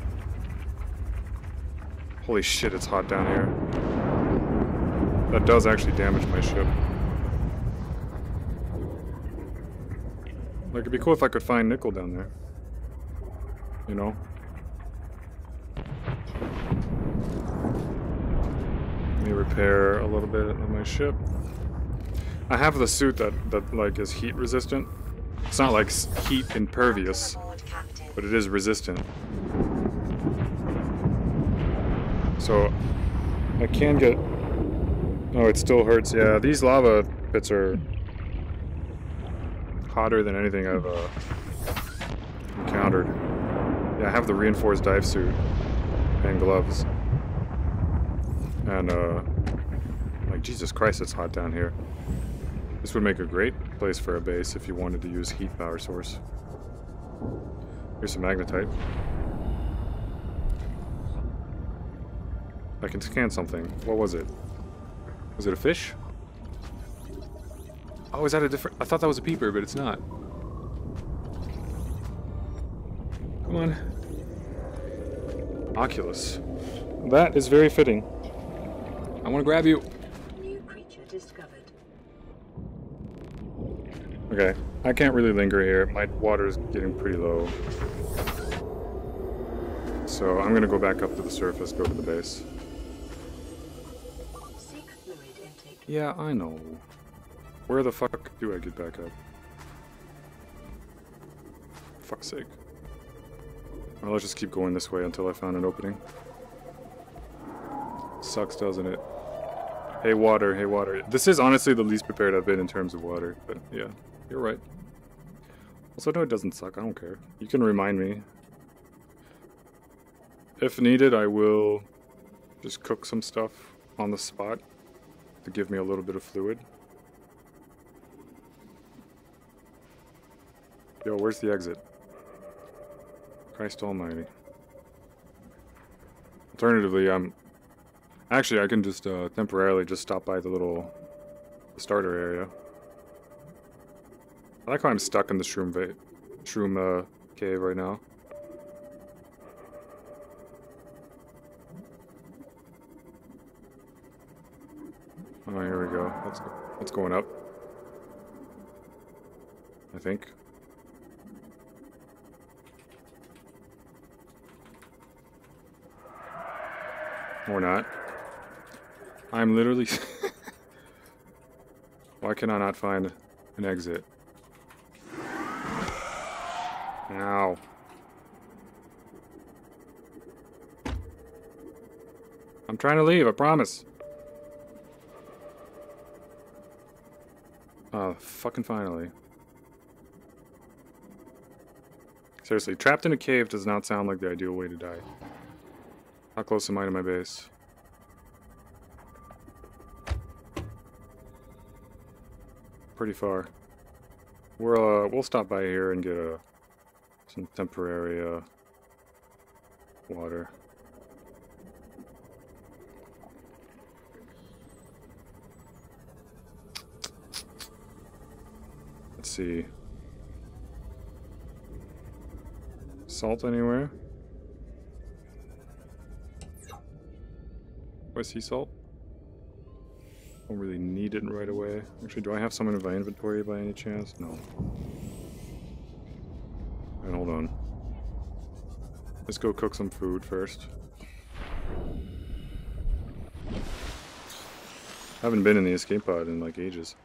Holy shit, it's hot down here. That does actually damage my ship. Like, it'd be cool if I could find nickel down there. You know? Let me repair a little bit of my ship. I have the suit that like, is heat resistant. It's not, like, heat impervious, but it is resistant. So, I can get... Oh, it still hurts. Yeah, these lava pits are hotter than anything I've encountered. Yeah, I have the reinforced dive suit and gloves. And, like, Jesus Christ, it's hot down here. This would make a great place for a base if you wanted to use heat power source. Here's some magnetite. I can scan something. What was it? Was it a fish? Oh, is that a different... I thought that was a peeper, but it's not. Come on. Oculus. That is very fitting. I want to grab you. New creature discovered. Okay, I can't really linger here. My water is getting pretty low. So I'm gonna go back up to the surface, go to the base. Seek fluid intake. Yeah, I know. Where the fuck do I get back up? Fuck's sake. Well, let's just keep going this way until I found an opening. Sucks, doesn't it? Hey, water, hey, water. This is honestly the least prepared I've been in terms of water, but yeah, you're right. Also, no, it doesn't suck. I don't care. You can remind me. If needed, I will just cook some stuff on the spot to give me a little bit of fluid. Yo, where's the exit? Christ almighty. Alternatively, actually, I can just temporarily just stop by the little starter area. I like how I'm stuck in the shroom cave right now. Oh, here we go. That's going up. I think. Or not. I'm literally... Why can I not find an exit? Ow. I'm trying to leave, I promise. Oh, fucking finally. Seriously, trapped in a cave does not sound like the ideal way to die. How close am I to my base? Pretty far. We'll stop by here and get some temporary water. Let's see. Salt anywhere? Do I see salt? Don't really need it right away. Actually, do I have some in my inventory by any chance? No. And hold on. Let's go cook some food first. Haven't been in the escape pod in like ages.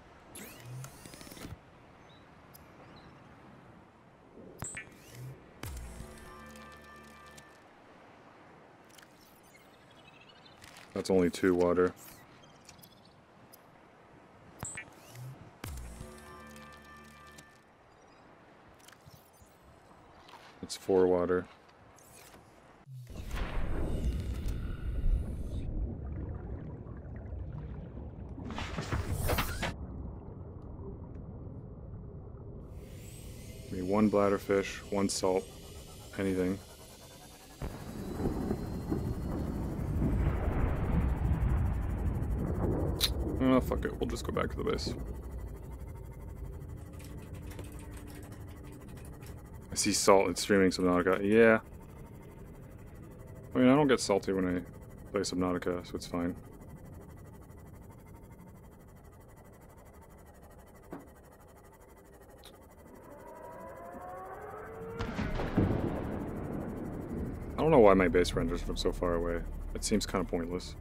That's only 2 water. It's 4 water. Give me 1 bladderfish, 1 salt, anything. Oh, fuck it. We'll just go back to the base. I see salt. It's streaming Subnautica. Yeah. I mean, I don't get salty when I play Subnautica, so it's fine. I don't know why my base renders from so far away. It seems kind of pointless.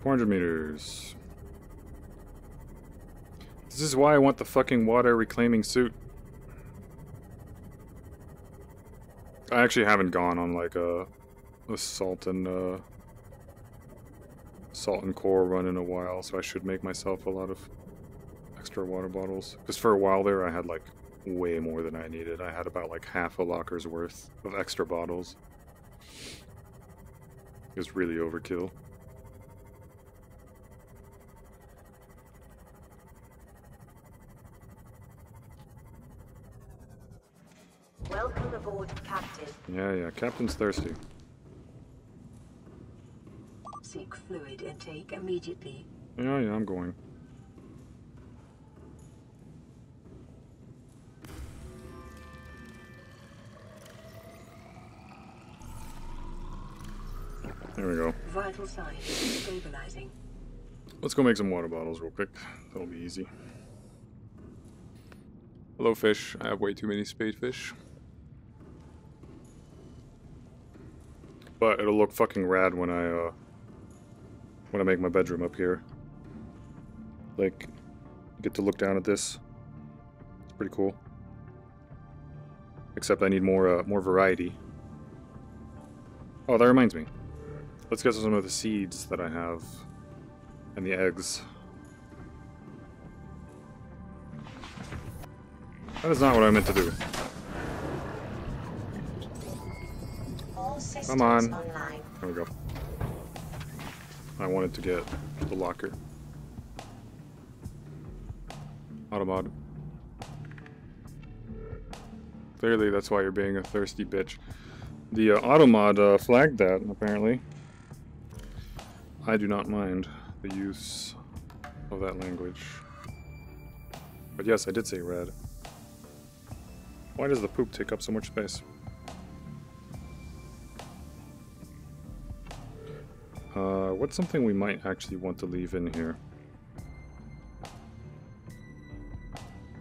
$400 meters. This is why I want the fucking water reclaiming suit. I actually haven't gone on like a salt and core run in a while, so I should make myself a lot of extra water bottles. Because for a while there, I had like way more than I needed. I had about like half a locker's worth of extra bottles. is really overkill. Welcome aboard, Captain. Yeah, Captain's thirsty. Seek fluid intake immediately. Yeah, I'm going. There we go. Vital signs stabilizing. Let's go make some water bottles real quick. That'll be easy. Hello, fish. I have way too many spadefish. But it'll look fucking rad when I make my bedroom up here. Like, get to look down at this. It's pretty cool. Except I need more variety. Oh, that reminds me. Let's get some of the seeds that I have. And the eggs. That is not what I meant to do. All systems Come on. online. There we go. I wanted to get the locker. Automod. Clearly, that's why you're being a thirsty bitch. The Automod flagged that, apparently. I do not mind the use of that language. But yes, I did say red. Why does the poop take up so much space? What's something we might actually want to leave in here?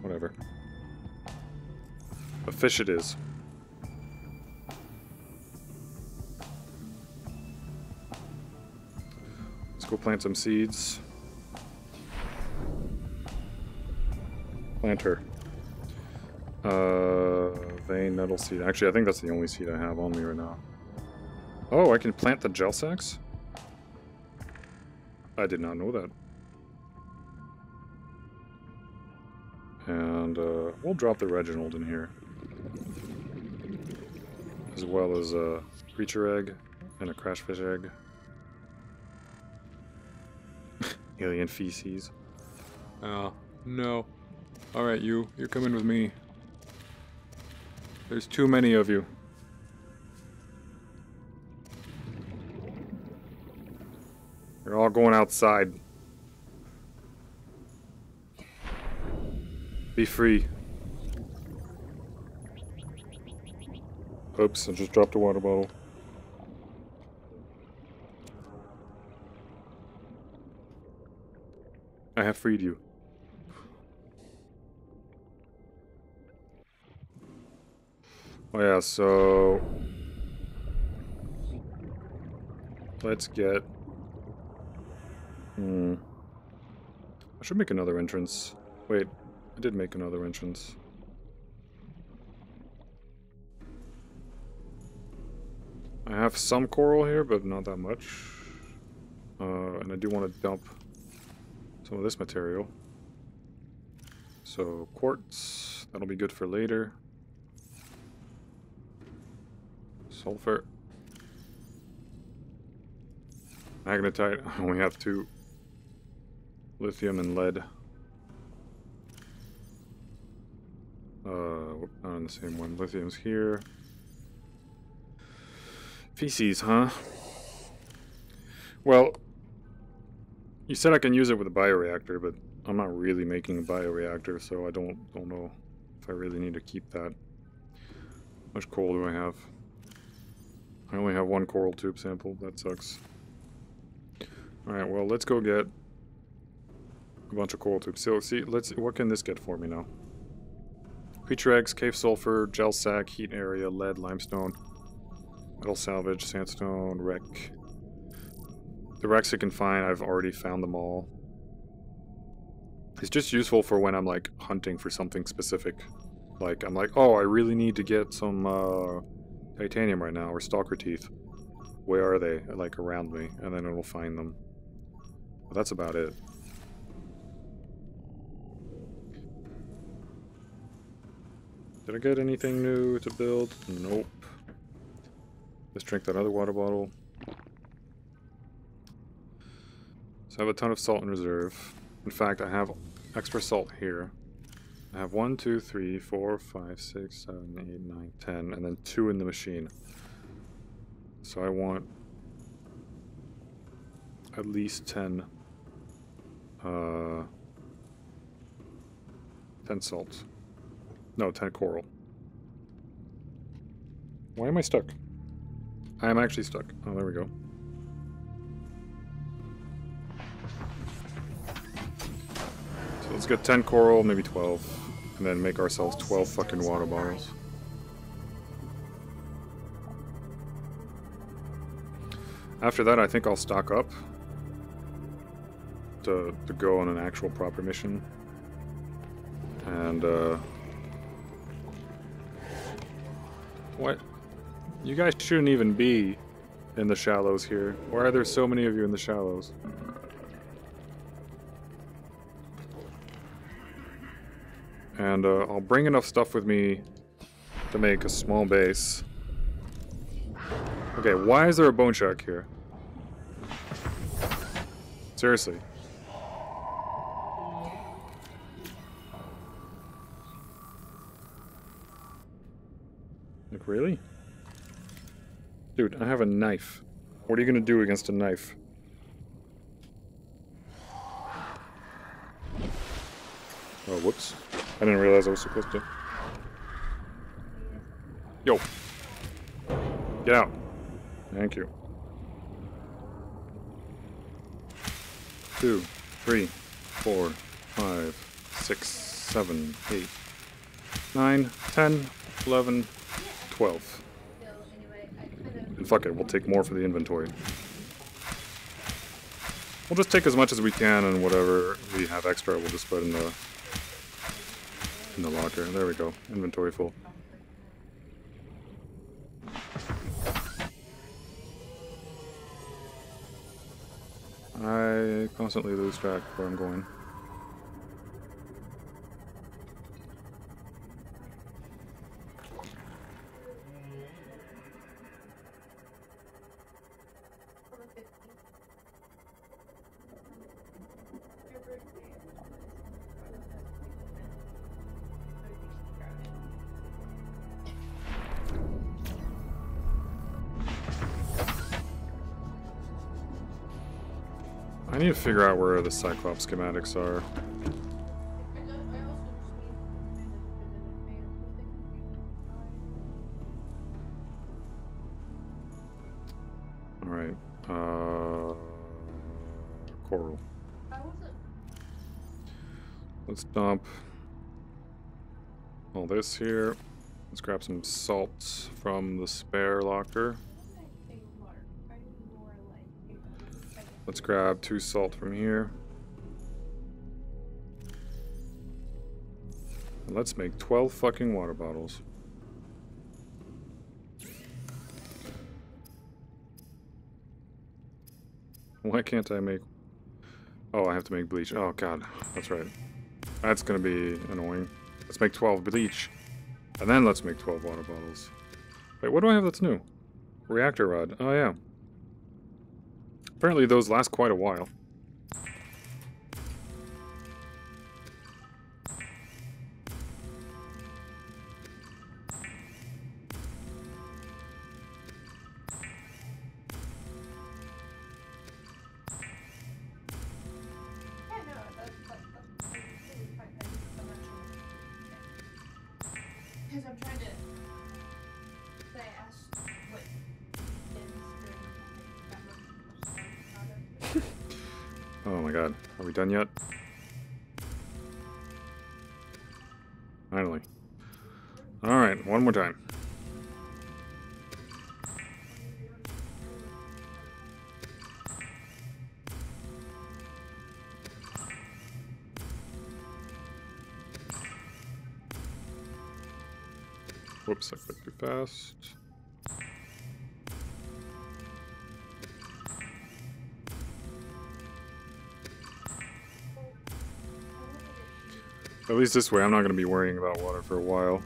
Whatever. A fish it is. Let's go plant some seeds. Plant her. Vein nettle seed. Actually, I think that's the only seed I have on me right now. Oh, I can plant the gel sacks? I did not know that. And we'll drop the Reginald in here. As well as a creature egg and a crashfish egg. Alien feces. Oh, no. Alright, you're coming with me. There's too many of you. You're all going outside. Be free. Oops, I just dropped a water bottle. I have freed you. Oh yeah, so... let's get... I should make another entrance. Wait, I did make another entrance. I have some coral here, but not that much. And I do want to dump some of this material. So, quartz, that'll be good for later. Sulfur. Magnetite, I only have 2. Lithium and lead. Not on the same one. Lithium's here. Feces, huh? Well, you said I can use it with a bioreactor, but I'm not really making a bioreactor, so I don't know if I really need to keep that. How much coal do I have? I only have 1 coral tube sample. That sucks. Alright, well, let's go get a bunch of coral tubes. So, see, what can this get for me now? Creature eggs, cave sulfur, gel sac, heat area, lead, limestone, metal salvage, sandstone, wreck. The wrecks I can find, I've already found them all. It's just useful for when I'm, like, hunting for something specific. Like, I'm like, oh, I really need to get some, titanium right now, or stalker teeth. Where are they? Like, around me, and then it'll find them. But that's about it. Did I get anything new to build? Nope. Let's drink that other water bottle. So I have a ton of salt in reserve. In fact, I have extra salt here. I have 1, 2, 3, 4, 5, 6, 7, 8, 9, 10, and then 2 in the machine. So I want at least 10 salt. No, 10 coral. Why am I stuck? I am actually stuck. Oh, there we go. So let's get 10 coral, maybe 12, and then make ourselves 12 fucking water bottles. After that, I think I'll stock up to go on an actual proper mission. And, what? You guys shouldn't even be in the shallows here. Why are there so many of you in the shallows? And, I'll bring enough stuff with me to make a small base. Okay, why is there a bone shark here? Seriously. Like, really? Dude, I have a knife. What are you gonna do against a knife? Oh, whoops. I didn't realize I was supposed to. Yo. Get out. Thank you. 2, 3, 4, 5, 6, 7, 8, 9, 10, 11, 12. And fuck it, we'll take more for the inventory. We'll just take as much as we can, and whatever we have extra, we'll just put in the locker. There we go. Inventory full. I constantly lose track where I'm going. I need to figure out where the Cyclops schematics are. Alright, coral. Let's dump all this here. Let's grab some salt from the spare locker. Let's grab 2 salt from here. And let's make 12 fucking water bottles. Why can't I make... Oh, I have to make bleach. Oh god, that's right. That's gonna be annoying. Let's make 12 bleach. And then let's make 12 water bottles. Wait, what do I have that's new? Reactor rod. Oh yeah. Apparently those last quite a while. Because I'm trying to say, ask what Oh my god. Are we done yet? Finally. Alright, one more time. Whoops, I clicked too fast. At least this way I'm not going to be worrying about water for a while.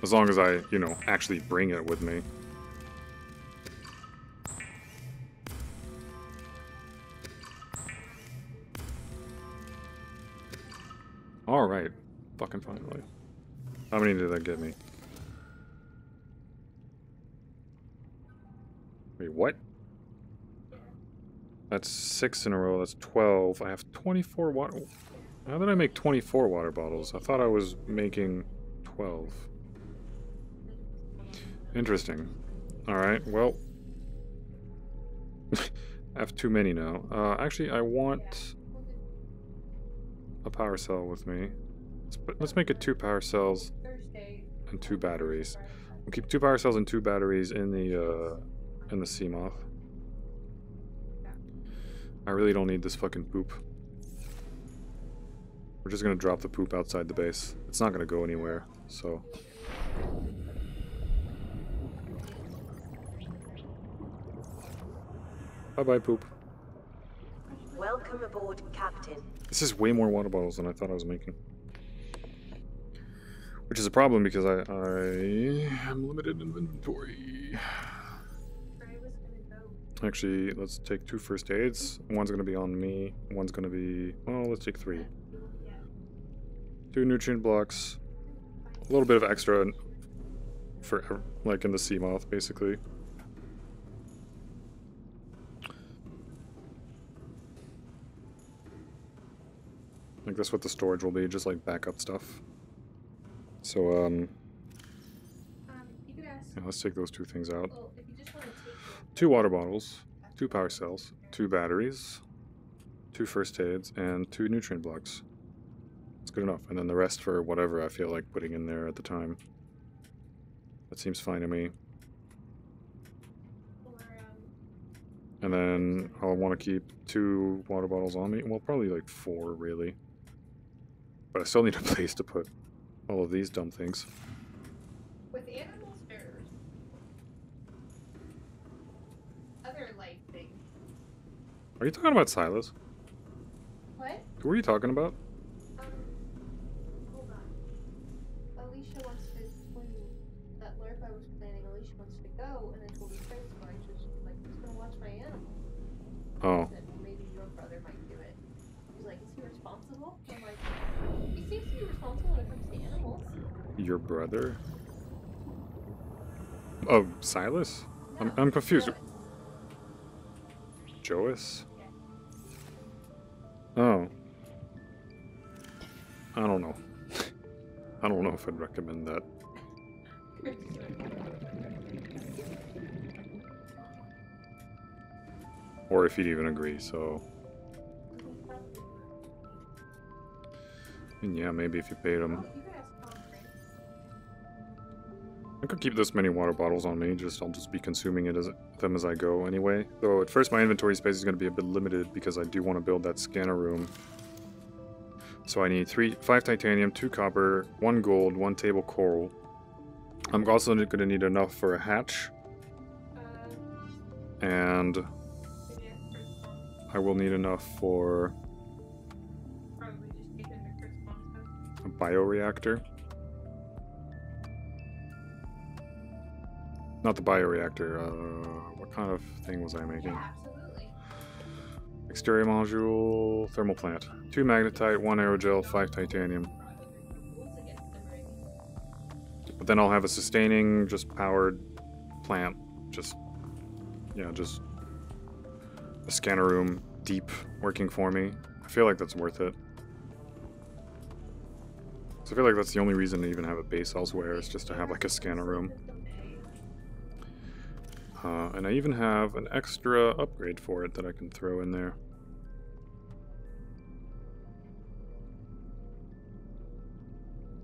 As long as I, you know, actually bring it with me. Alright. Fucking finally. How many did that get me? Wait, what? That's 6 in a row. That's 12. I have 24 water... How did I make 24 water bottles? I thought I was making 12. Interesting. Alright, well... I have too many now. Actually, I want a power cell with me. Let's make it 2 power cells and 2 batteries. We'll keep 2 power cells and 2 batteries in the Seamoth. I really don't need this fucking poop. We're just gonna drop the poop outside the base. It's not gonna go anywhere, so... Bye-bye, poop. Welcome aboard, Captain. This is way more water bottles than I thought I was making. Which is a problem because I am limited in inventory. Actually, let's take 2 first aids. One's gonna be on me. One's gonna be... Well, let's take 3. 2 nutrient blocks. A little bit of extra for, like, in the Seamoth, basically. Like, that's what the storage will be, just like backup stuff. So, You could ask. yeah, let's take those 2 things out. Well, if you just want to take 2 water bottles, 2 power cells, 2 batteries, 2 first aids, and 2 nutrient blocks. That's good enough. And then the rest for whatever I feel like putting in there at the time. That seems fine to me. And then I'll want to keep 2 water bottles on me. Well, probably like 4, really. But I still need a place to put all of these dumb things. with animals or other life things. Are you talking about Silas? What? Who are you talking about? Hold on. Alicia wants to, when that LARP I was planning, Alicia wants to go, and I told her friends, so I just, like, who's gonna watch my animals? Oh. I said, maybe your brother might do it. He's like, is he responsible? I'm like, he seems to be responsible when it comes to animals. Your brother? Oh, Silas? No, I'm confused. Joey. Jois? Oh. I don't know. I don't know if I'd recommend that. Or if he'd even agree, so... And yeah, maybe if you paid him. You could ask Tom, right? I could keep this many water bottles on me, I'll just be consuming them as I go anyway. Though at first my inventory space is going to be a bit limited because I do want to build that scanner room. So I need 5 titanium, 2 copper, 1 gold, 1 table coral. I'm also going to need enough for a hatch. And Maybe ask Chris Tom. I will need enough for Probably just take under Chris Tom's house. a bioreactor. Not the bioreactor, what kind of thing was I making? Yeah, absolutely. Exterior module, thermal plant. 2 magnetite, 1 aerogel, 5 titanium. Rules against them, right? But then I'll have a sustaining, just powered plant. Just a scanner room, deep, working for me. I feel like that's worth it. So I feel like that's the only reason to even have a base elsewhere, is just to have like a scanner room. And I even have an extra upgrade for it that I can throw in there.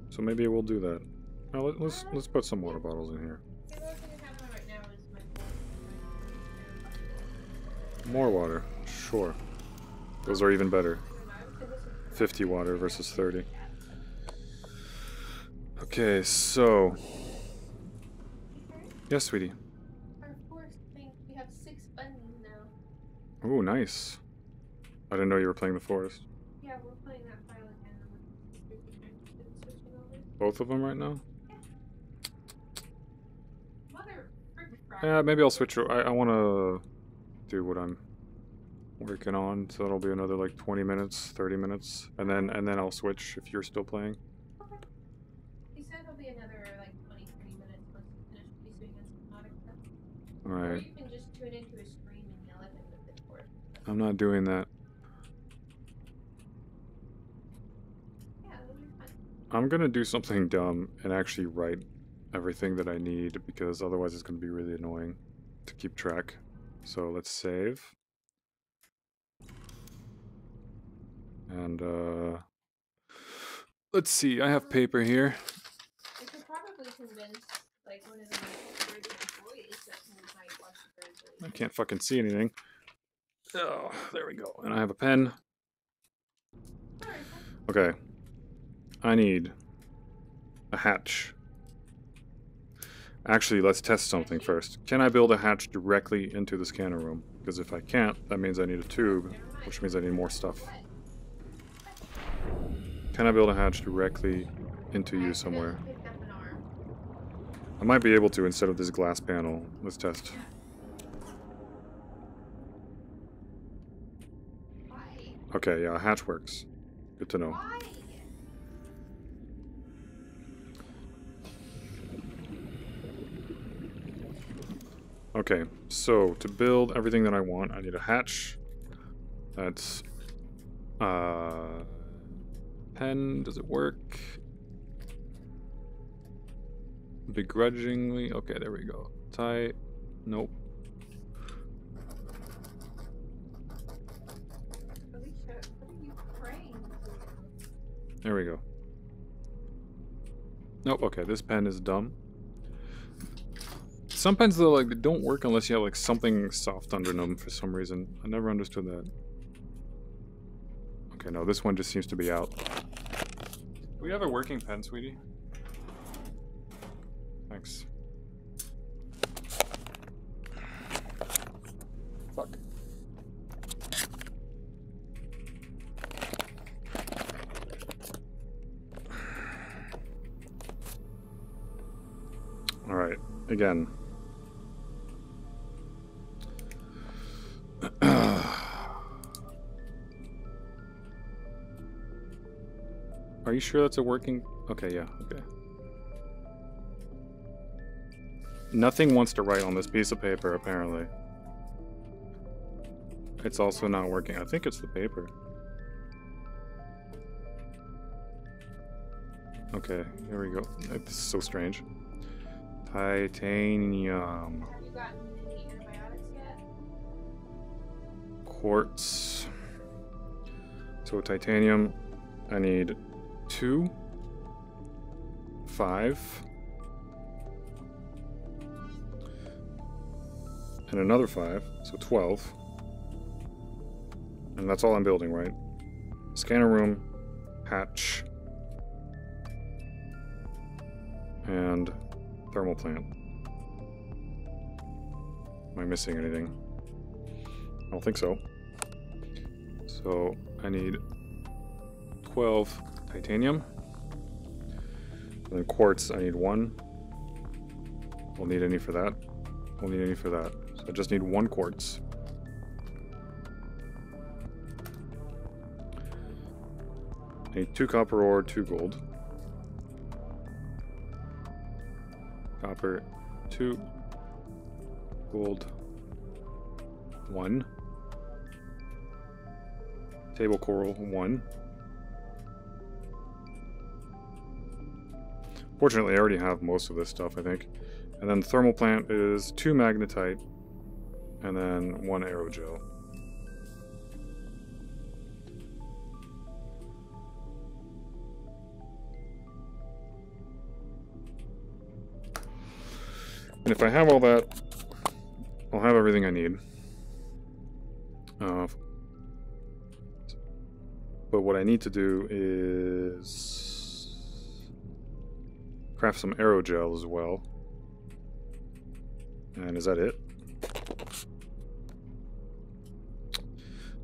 So maybe we'll do that. Now let's put some water bottles in here. The only thing I have on right now is my phone. More water, sure. Those are even better. 50 water versus 30. Okay, so... Yes, sweetie. Our forest thing, we have 6 bunnies now. Ooh, nice. I didn't know you were playing the forest. Yeah, we're playing that file again. Switching over. Both of them right now? Mother frick. Yeah, maybe I'll switch. I want to do what I'm working on, so that'll be another like 20 minutes, 30 minutes, and then I'll switch if you're still playing. Okay. He said it'll be another like 20, 30 minutes once he finishes researching Subnautica. Or Alright. you can just tune into his stream and yell at him with Discord. I'm not doing that. Yeah, that'll be fun. I'm gonna do something dumb and actually write everything that I need, because otherwise it's gonna be really annoying to keep track. So let's save. And let's see, I have paper here. You could probably convince like one of the Virgin employees that he might watch the Virgin. I can't fucking see anything. Oh, there we go. And I have a pen. Okay. I need a hatch. Actually, let's test something first. Can I build a hatch directly into the scanner room? Because if I can't, that means I need a tube, which means I need more stuff. Can I build a hatch directly into you somewhere? I might be able to instead of this glass panel. Let's test. Okay, yeah, a hatch works. Good to know. Okay, so to build everything that I want, I need a hatch. That's pen, does it work? Begrudgingly, okay, there we go. Tie, nope. There we go. Nope, okay, this pen is dumb. Some pens, though, like, they don't work unless you have, like, something soft under them for some reason. I never understood that. Okay, no, this one just seems to be out. Do we have a working pen, sweetie? Thanks. Fuck. Alright, again. Are you sure that's a working... Okay, yeah, okay. Nothing wants to write on this piece of paper, apparently. It's also not working. I think it's the paper. Okay, here we go. This is so strange. Titanium. Have you gotten any antibiotics yet? Quartz. So titanium, I need 2, 5, and another 5, so 12. And that's all I'm building, right? Scanner room, hatch, and thermal plant. Am I missing anything? I don't think so. So I need 12 titanium. And then quartz, I need 1. Won't need any for that. Won't need any for that. So I just need 1 quartz. I need 2 copper ore, 2 gold. Copper, 2. Gold, 1. Table coral, 1. Fortunately, I already have most of this stuff, I think. And then the thermal plant is 2 magnetite, and then 1 aerogel. And if I have all that, I'll have everything I need. But what I need to do is craft some aerogel as well. And is that it?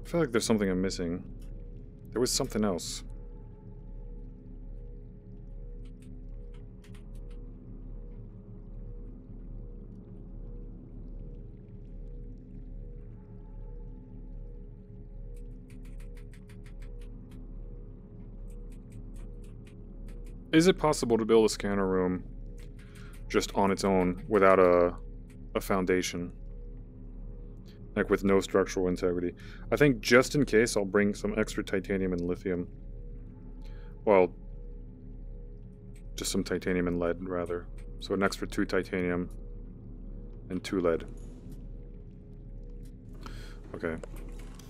I feel like there's something I'm missing. There was something else. Is it possible to build a scanner room just on its own without a foundation? Like with no structural integrity. I think just in case I'll bring some extra titanium and lithium. Well, just some titanium and lead rather. So an extra 2 titanium and 2 lead. Okay.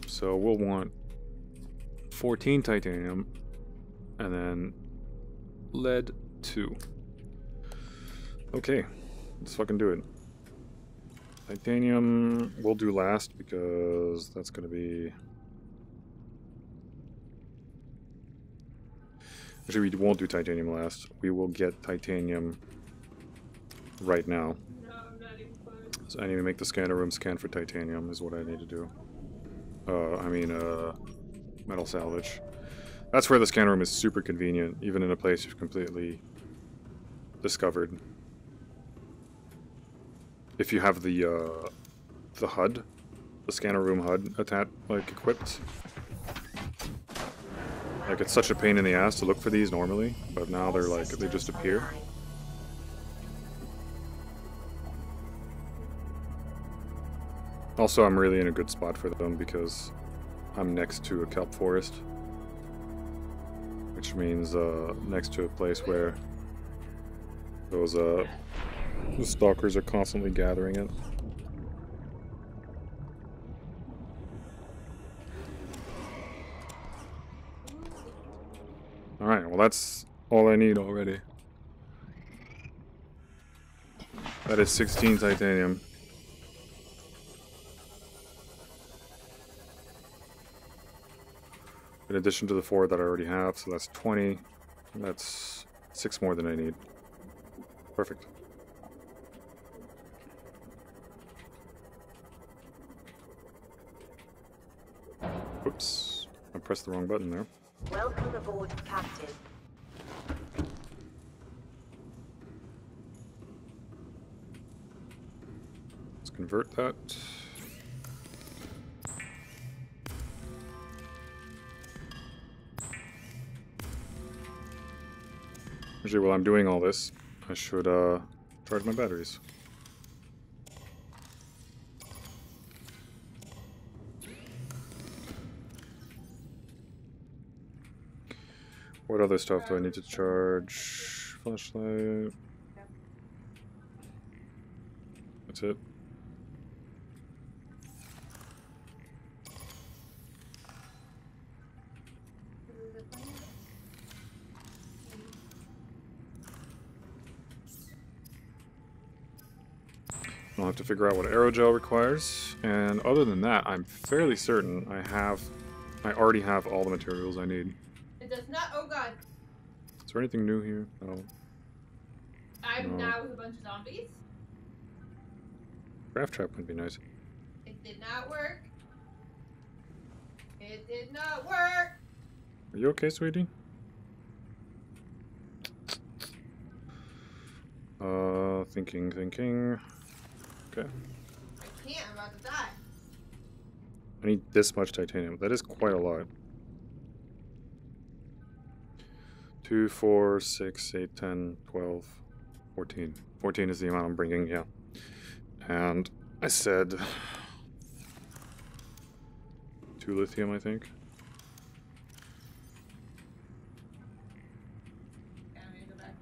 So we'll want 14 titanium and then lead 2. Okay. Let's fucking do it. Titanium we'll do last because that's going to be... Actually, we won't do titanium last. We will get titanium right now. No, I'm not even close. So I need to make the scanner room scan for titanium is what I need to do. Metal salvage. That's where the scanner room is super convenient, even in a place you've completely discovered. If you have the HUD, the scanner room HUD equipped. Like, it's such a pain in the ass to look for these normally, but now they're like, they just appear. Also, I'm really in a good spot for them because I'm next to a kelp forest. Which means next to a place where those the stalkers are constantly gathering it. Alright, well that's all I need already. That is 16 titanium. In addition to the 4 that I already have, so that's 20. That's 6 more than I need. Perfect. Oops, I pressed the wrong button there. Welcome aboard, Captain. Let's convert that. Actually, while I'm doing all this, I should charge my batteries. What other stuff do I need to charge? Flashlight. That's it. I'll have to figure out what aerogel requires, and other than that, I'm fairly certain I already have all the materials I need. It does not. Oh god. Is there anything new here? No. I'm No. now with a bunch of zombies. Craft trap would be nice. It did not work. It did not work. Are you okay, sweetie? Thinking. Okay. I can't. I'm about to die. I need this much titanium. That is quite a lot. 2, 4, 6, 8, 10, 12, 14. 14 is the amount I'm bringing, yeah. And I said 2 lithium, I think. Okay, I'm gonna go back.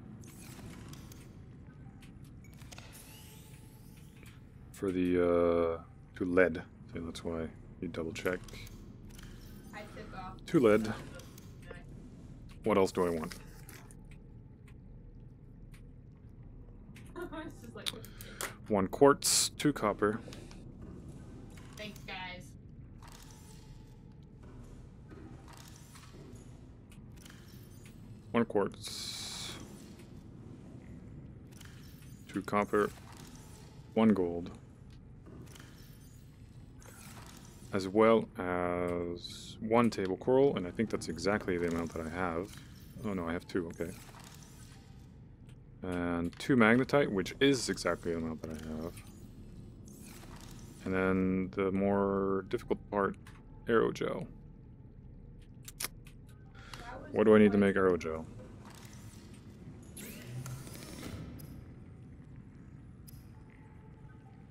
For the 2 lead. So that's why you double check. I took off. 2 lead. What else do I want? It's just like, 1 quartz, 2 copper. thanks, guys. 1 quartz, 2 copper, 1 gold, as well as 1 table coral, and I think that's exactly the amount that I have. Oh no, I have 2, okay. And 2 magnetite, which is exactly the amount that I have. And then the more difficult part, aerogel. What do I need to make aerogel?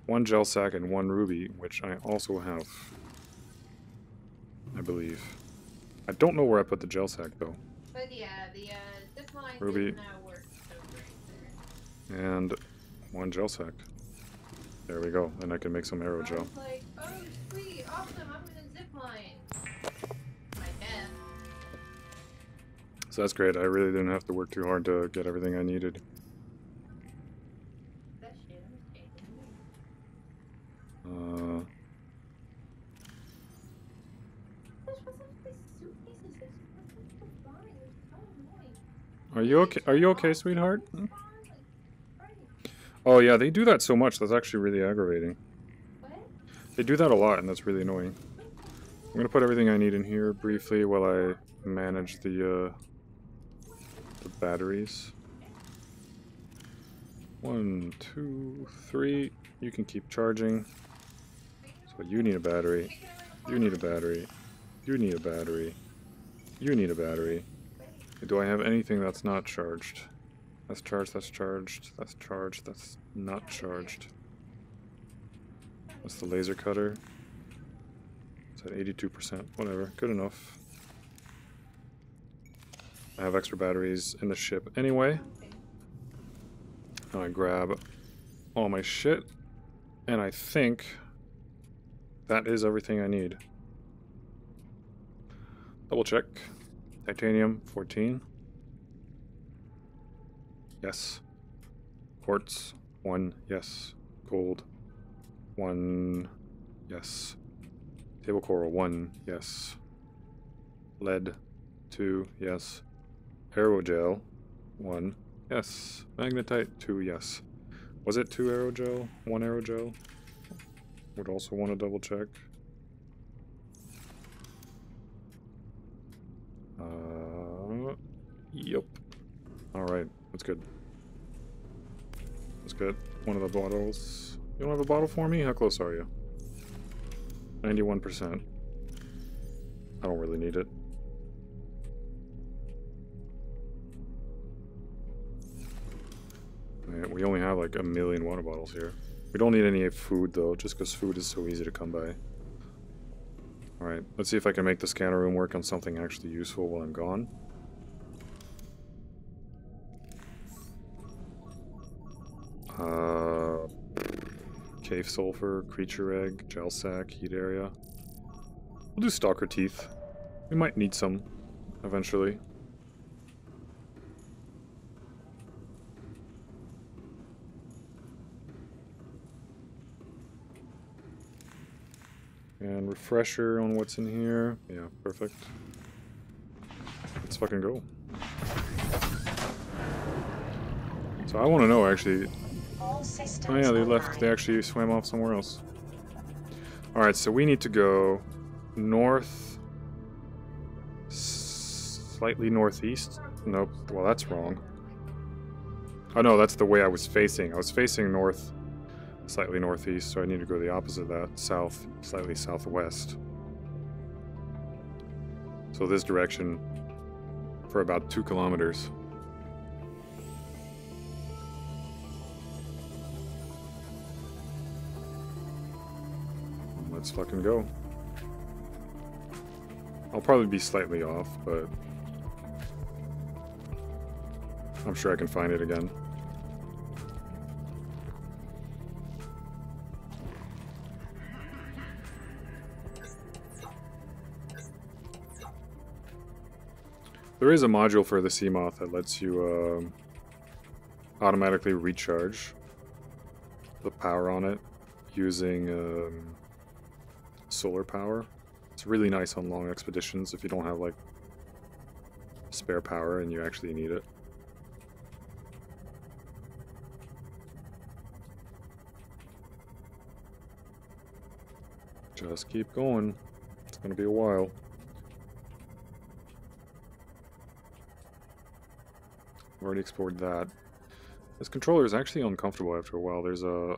1 gel sack and 1 ruby, which I also have. I believe. I don't know where I put the gel sack though. But yeah, the zip line Ruby. did not work so great there. And 1 gel sack. There we go. And I can make some arrow I gel. was like, oh sweet, awesome, I'm gonna zip line. My bad. So that's great. I really didn't have to work too hard to get everything I needed. That shit, I'm just changing. Are you okay? Are you okay, sweetheart? Oh yeah, they do that so much. That's actually really aggravating. They do that a lot, and that's really annoying. I'm gonna put everything I need in here briefly while I manage the batteries. 1, 2, 3. You can keep charging. So you need a battery. You need a battery. You need a battery. You need a battery. Do I have anything that's not charged? That's charged, that's charged, that's charged, that's not charged. That's the laser cutter. It's at 82%. Whatever, good enough. I have extra batteries in the ship anyway. And I grab all my shit. And I think that is everything I need. Double check. Titanium, 14. Yes. Quartz, 1. Yes. Gold, 1. Yes. Table coral, 1. Yes. Lead, 2. Yes. Aerogel, 1. Yes. Magnetite, 2. Yes. Was it 2 aerogel? 1 aerogel? Would also want to double check. Yep. Alright, that's good. That's good. One of the bottles. You don't have a bottle for me? How close are you? 91%. I don't really need it. Man, we only have like 1 million water bottles here. We don't need any food though, just because food is so easy to come by. Alright, let's see if I can make the scanner room work on something actually useful while I'm gone. Cave sulfur, creature egg, gel sack, heat area. We'll do stalker teeth. We might need some eventually. And refresher on what's in here. Yeah, perfect. Let's fucking go. So I want to know actually. Oh yeah, they left. They actually swam off somewhere else. Alright, so we need to go north, slightly northeast. Nope, well that's wrong. Oh no, that's the way I was facing. I was facing north, slightly northeast, so I need to go the opposite of that. South, slightly southwest. So this direction for about 2 kilometers. Let's fucking go. I'll probably be slightly off, but I'm sure I can find it again. There is a module for the Seamoth that lets you automatically recharge the power on it using solar power. It's really nice on long expeditions if you don't have like spare power and you actually need it. Just keep going. It's gonna be a while. I've already explored that. This controller is actually uncomfortable after a while. There's a...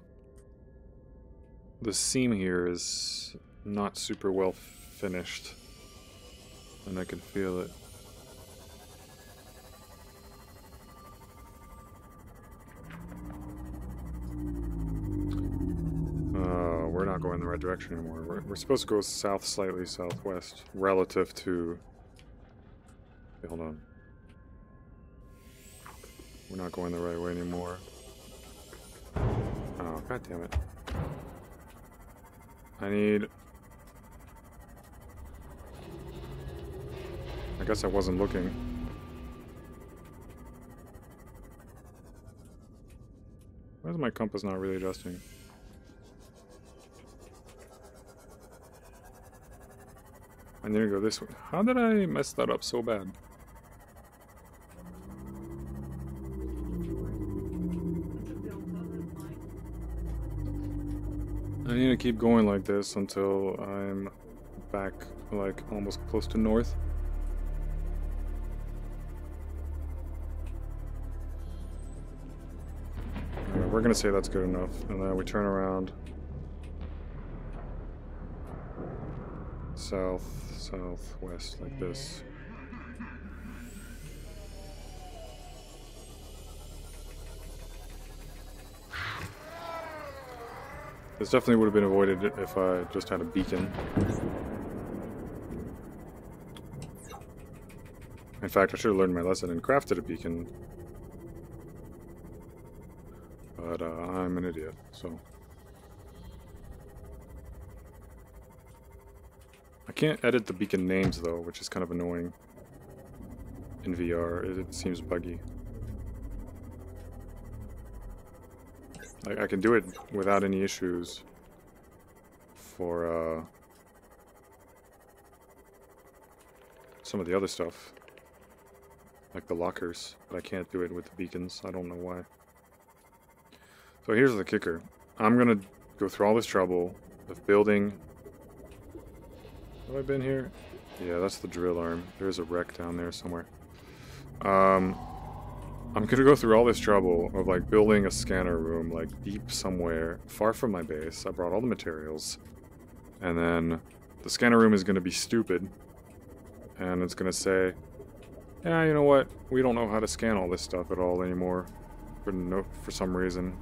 The seam here is not super well finished. And I can feel it. right direction anymore. We're supposed to go south, slightly southwest, relative to... Okay, hold on. We're not going the right way anymore. Oh, god damn it. I need... I guess I wasn't looking. Why is my compass not really adjusting? I need to go this way. How did I mess that up so bad? I need to keep going like this until I'm back, like, almost close to north. Alright, we're gonna say that's good enough, and then we turn around. South, southwest, like this. This definitely would have been avoided if I just had a beacon. In fact, I should have learned my lesson and crafted a beacon. But I'm an idiot, so... I can't edit the beacon names though, which is kind of annoying. In VR, it seems buggy. I can do it without any issues for some of the other stuff, like the lockers, but I can't do it with the beacons. I don't know why. So here's the kicker. I'm gonna go through all this trouble of building... Have I been here? Yeah, that's the drill arm. There's a wreck down there somewhere. I'm gonna go through all this trouble of like building a scanner room like deep somewhere far from my base. I brought all the materials, and then the scanner room is gonna be stupid, and it's gonna say, yeah, you know what, we don't know how to scan all this stuff at all anymore for some reason.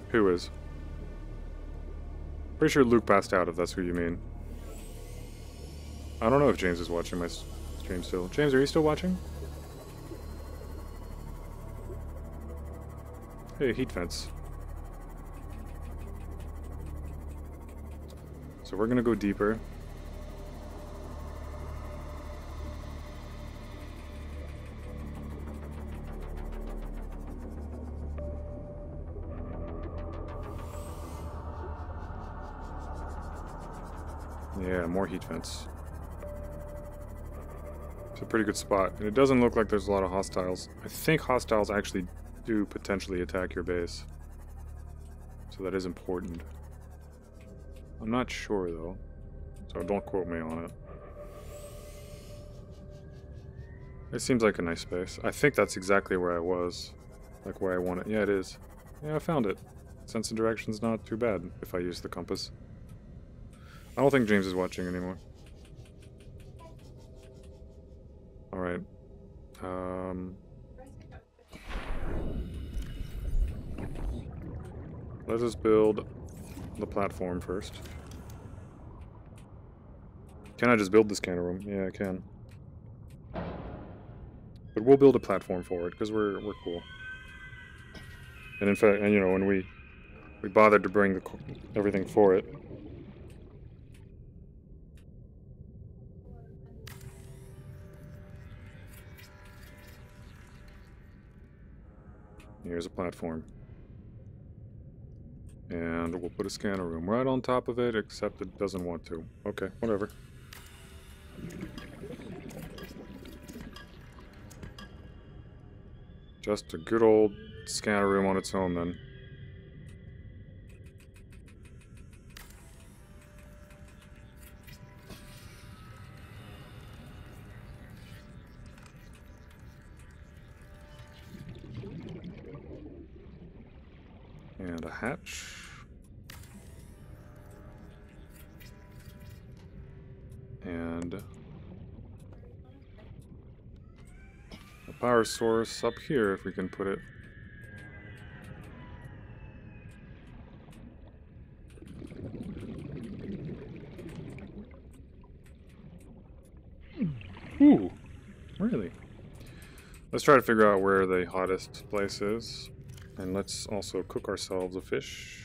Who is? Pretty sure Luke passed out, if that's who you mean. I don't know if James is watching my stream still. James, are you still watching? Hey, heat fence. So we're gonna go deeper. Yeah, more heat fence. It's a pretty good spot, and it doesn't look like there's a lot of hostiles. I think hostiles actually do potentially attack your base, so that is important. I'm not sure though, so don't quote me on it. It seems like a nice space. I think that's exactly where I was, like where I want it. Yeah, it is. Yeah, I found it. Sense of direction's not too bad if I use the compass. I don't think James is watching anymore. Alright. Let us build the platform first. Can I just build the scanner room? Yeah, I can. But we'll build a platform for it, because we're cool. And in fact, and you know, when we bothered to bring everything for it. Here's a platform. And we'll put a scanner room right on top of it, except it doesn't want to. Okay, whatever. Just a good old scanner room on its own then. And a hatch. And a power source up here if we can put it. Ooh, really? Let's try to figure out where the hottest place is. And let's also cook ourselves a fish.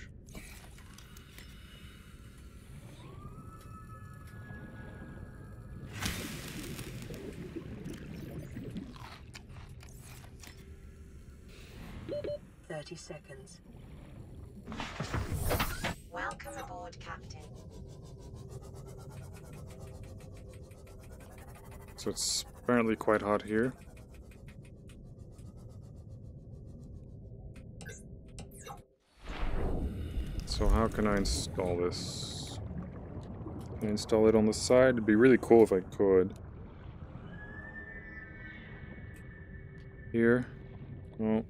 Seconds. Welcome aboard, Captain. So it's apparently quite hot here. So how can I install this? Can I install it on the side? It'd be really cool if I could. Here? No.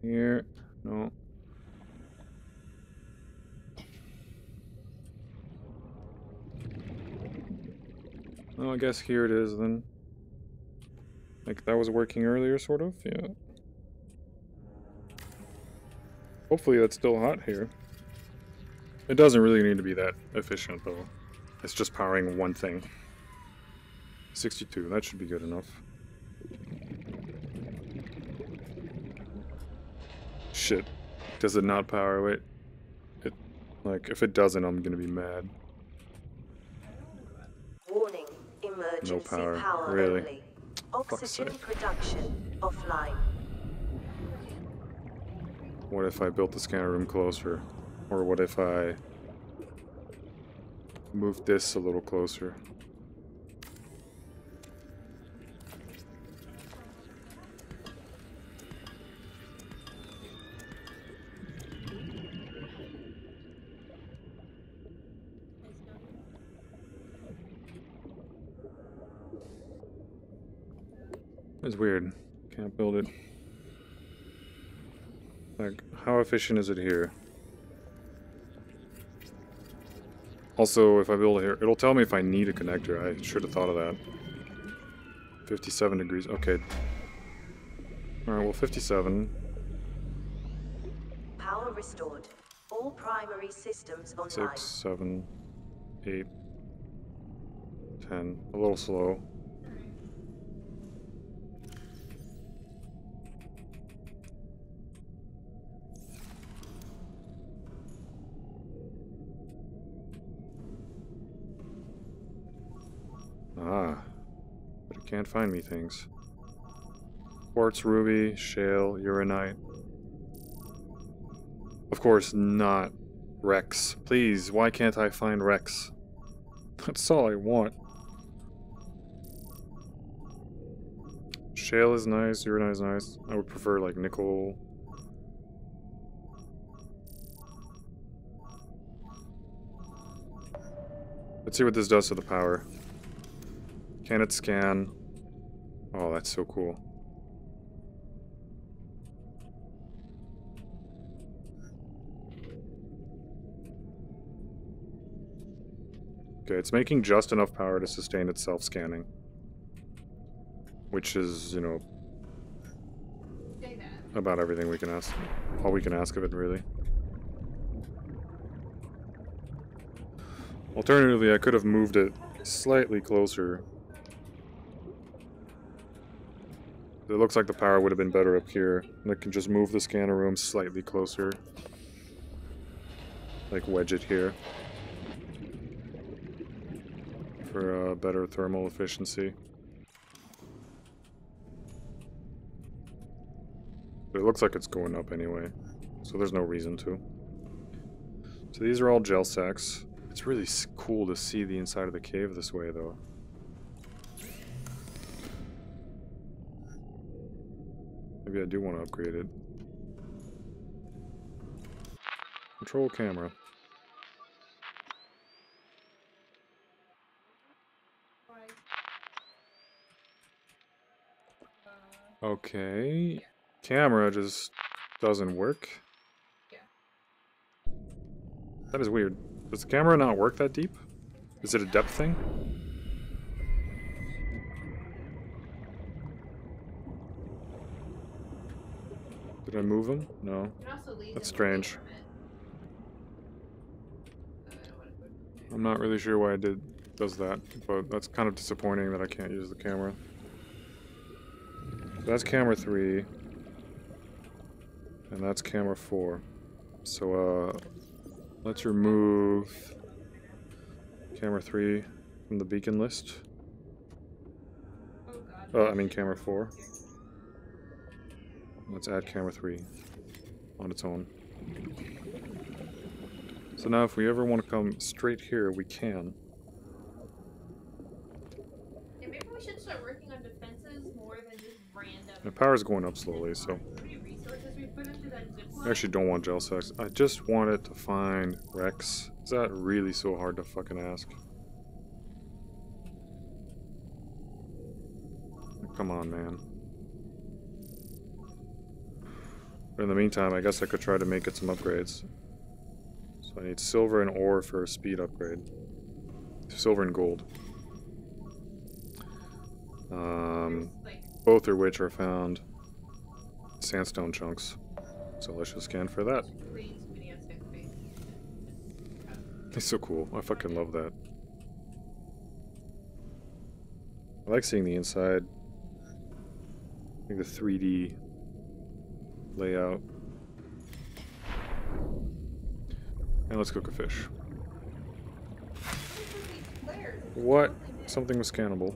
Here? No. Well, I guess here it is then. Like that was working earlier, sort of? Yeah. Hopefully that's still hot here. It doesn't really need to be that efficient though. It's just powering one thing. 62, that should be good enough. Shit. Does it not power? Wait. It, like, if it doesn't, I'm gonna be mad. Warning. Emergency No power. power Really? only. Oxygen sake. production offline. What if I built the scanner room closer? Or what if I moved this a little closer? It's weird. Can't build it. Like, how efficient is it here? Also, if I build it here, it'll tell me if I need a connector. I should have thought of that. 57 degrees. Okay. Alright, well, 57. Power restored. All primary systems online. 6, 7, 8, 10. A little slow. Ah, but it can't find me things. Quartz, ruby, shale, uranite. Of course, not Rex. Please, why can't I find Rex? That's all I want. Shale is nice, uranite is nice. I would prefer, like, nickel. Let's see what this does to the power. Can it scan? Oh, that's so cool. Okay, it's making just enough power to sustain its self-scanning. Which is, you know, Say that. about everything we can ask. All we can ask of it, really. Alternatively, I could have moved it slightly closer. It looks like the power would have been better up here. And I can just move the scanner room slightly closer. Like wedge it here. For better thermal efficiency. But it looks like it's going up anyway. So there's no reason to. So these are all gel sacks. It's really cool to see the inside of the cave this way though. Maybe I do want to upgrade it. Control camera. Right. Okay. Camera just doesn't work. Yeah. That is weird. Does the camera not work that deep? Is it a depth thing? Did I move him? No. You can also leave That's them away strange. from it. I'm not really sure why I did does that, but that's kind of disappointing that I can't use the camera. That's camera 3. And that's camera 4. So, let's remove camera 3 from the beacon list. I mean camera 4. Let's add camera 3 on its own. So now if we ever want to come straight here, we can. Yeah, maybe we should start working on defenses more than just random. The power's going up slowly, so... How many resources we put into that zip line? I actually don't want gel sex. I just wanted to find Rex. Is that really so hard to fucking ask? Come on, man. But in the meantime, I guess I could try to make it some upgrades. So I need silver and ore for a speed upgrade. Silver and gold. Both of which are found sandstone chunks. So let's just scan for that. It's so cool. I fucking love that. I like seeing the inside. I think the 3D layout. And let's cook a fish. What? Something was scannable.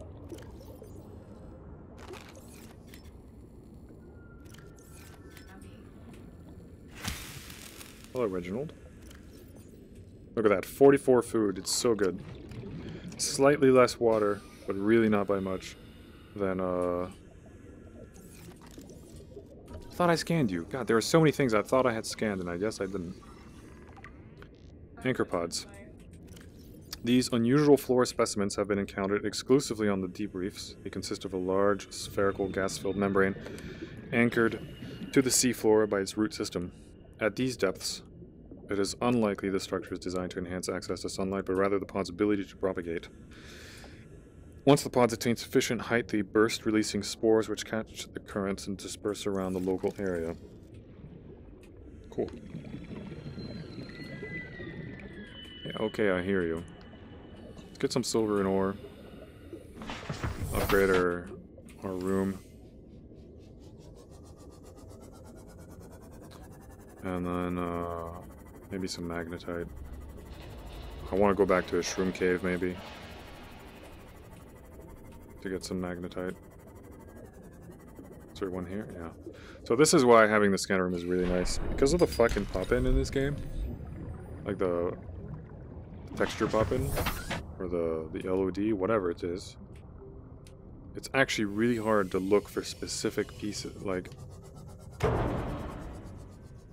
Hello, Reginald. Look at that. 44 food. It's so good. Slightly less water, but really not by much, than, I thought I scanned you. God, there are so many things I thought I had scanned, and I guess I didn't. Anchor pods. These unusual flora specimens have been encountered exclusively on the deep reefs. They consist of a large, spherical, gas-filled membrane anchored to the seafloor by its root system. At these depths, it is unlikely the structure is designed to enhance access to sunlight, but rather the pod's ability to propagate. Once the pods attain sufficient height, they burst, releasing spores which catch the currents and disperse around the local area. Cool. Yeah, okay, I hear you. Let's get some silver and ore. Upgrade our room. And then, maybe some magnetite. I want to go back to a shroom cave, maybe. To get some magnetite. Is there one here? Yeah. So this is why having the scanner room is really nice. Because of the fucking pop-in in this game. Like the texture pop-in. Or the LOD, whatever it is. It's actually really hard to look for specific pieces. Like...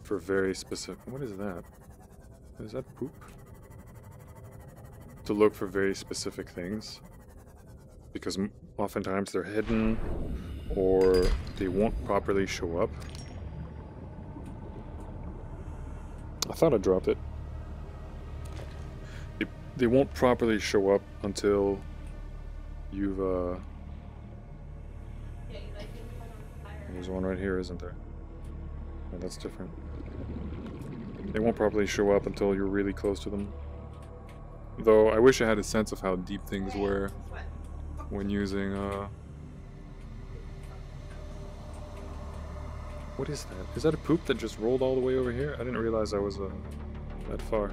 for very specific... What is that? Is that poop? To look for very specific things. Because oftentimes they're hidden, or they won't properly show up. I thought I dropped it. They won't properly show up until you've, There's one right here, isn't there? Oh, that's different. They won't properly show up until you're really close to them. Though, I wish I had a sense of how deep things were when using, What is that? Is that a poop that just rolled all the way over here? I didn't realize I was, that far.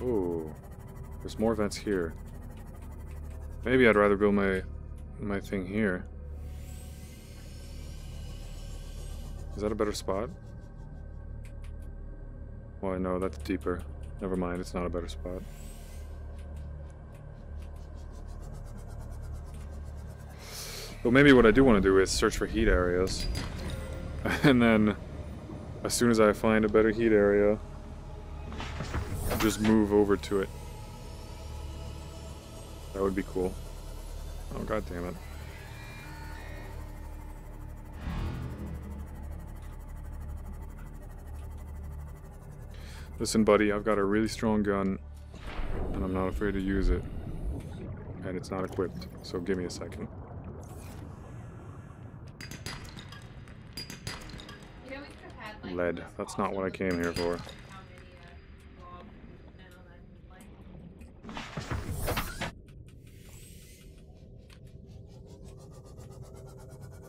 Oh, there's more vents here. Maybe I'd rather build my thing here. Is that a better spot? Well, no, that's deeper. Never mind, it's not a better spot. But maybe what I do want to do is search for heat areas. And then, as soon as I find a better heat area, just move over to it. That would be cool. Oh, god damn it. Listen, buddy, I've got a really strong gun, and I'm not afraid to use it. And it's not equipped, so give me a second. Lead. That's not what I came here for.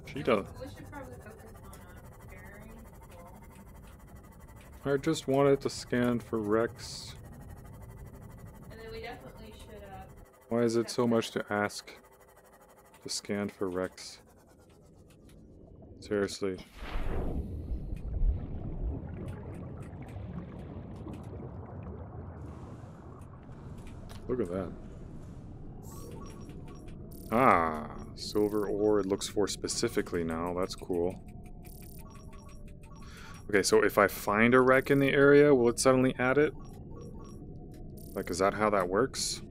She does. We should probably focus on repairing. I just wanted to scan for wrecks. And then we definitely should Why is it so much to ask to scan for wrecks? Seriously. Look at that. Ah, silver ore it looks for specifically now. That's cool. Okay, so if I find a wreck in the area, will it suddenly add it? Like, is that how that works?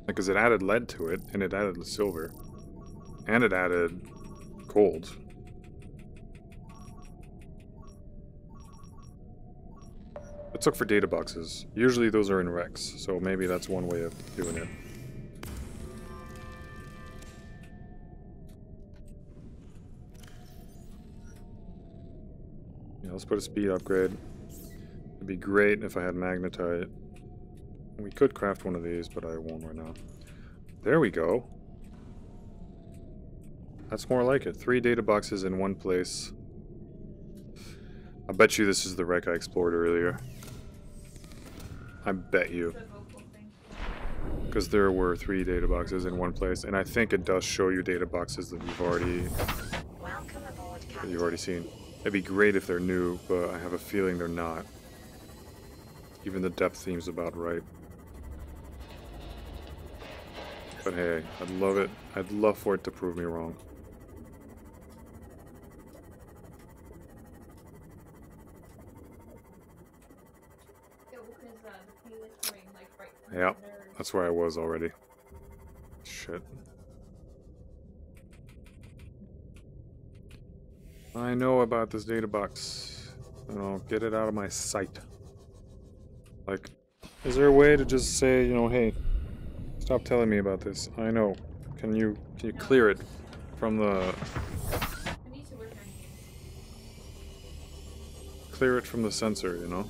Like, 'cause it added lead to it, and it added the silver. And it added gold. Let's look for data boxes. Usually those are in wrecks, so maybe that's one way of doing it. Yeah, let's put a speed upgrade. It'd be great if I had magnetite. We could craft one of these, but I won't right now. There we go. That's more like it. 3 data boxes in one place. I bet you this is the wreck I explored earlier. I bet you. Because there were 3 data boxes in one place, and I think it does show you data boxes that you've already seen. It'd be great if they're new, but I have a feeling they're not. Even the depth seems about right. But hey, I'd love it. I'd love for it to prove me wrong. Yeah, that's where I was already. Shit. I know about this data box. I'll get it out of my sight. Like, is there a way to just say, you know, hey, stop telling me about this. I know. Can you clear it from the... Clear it from the sensor, you know?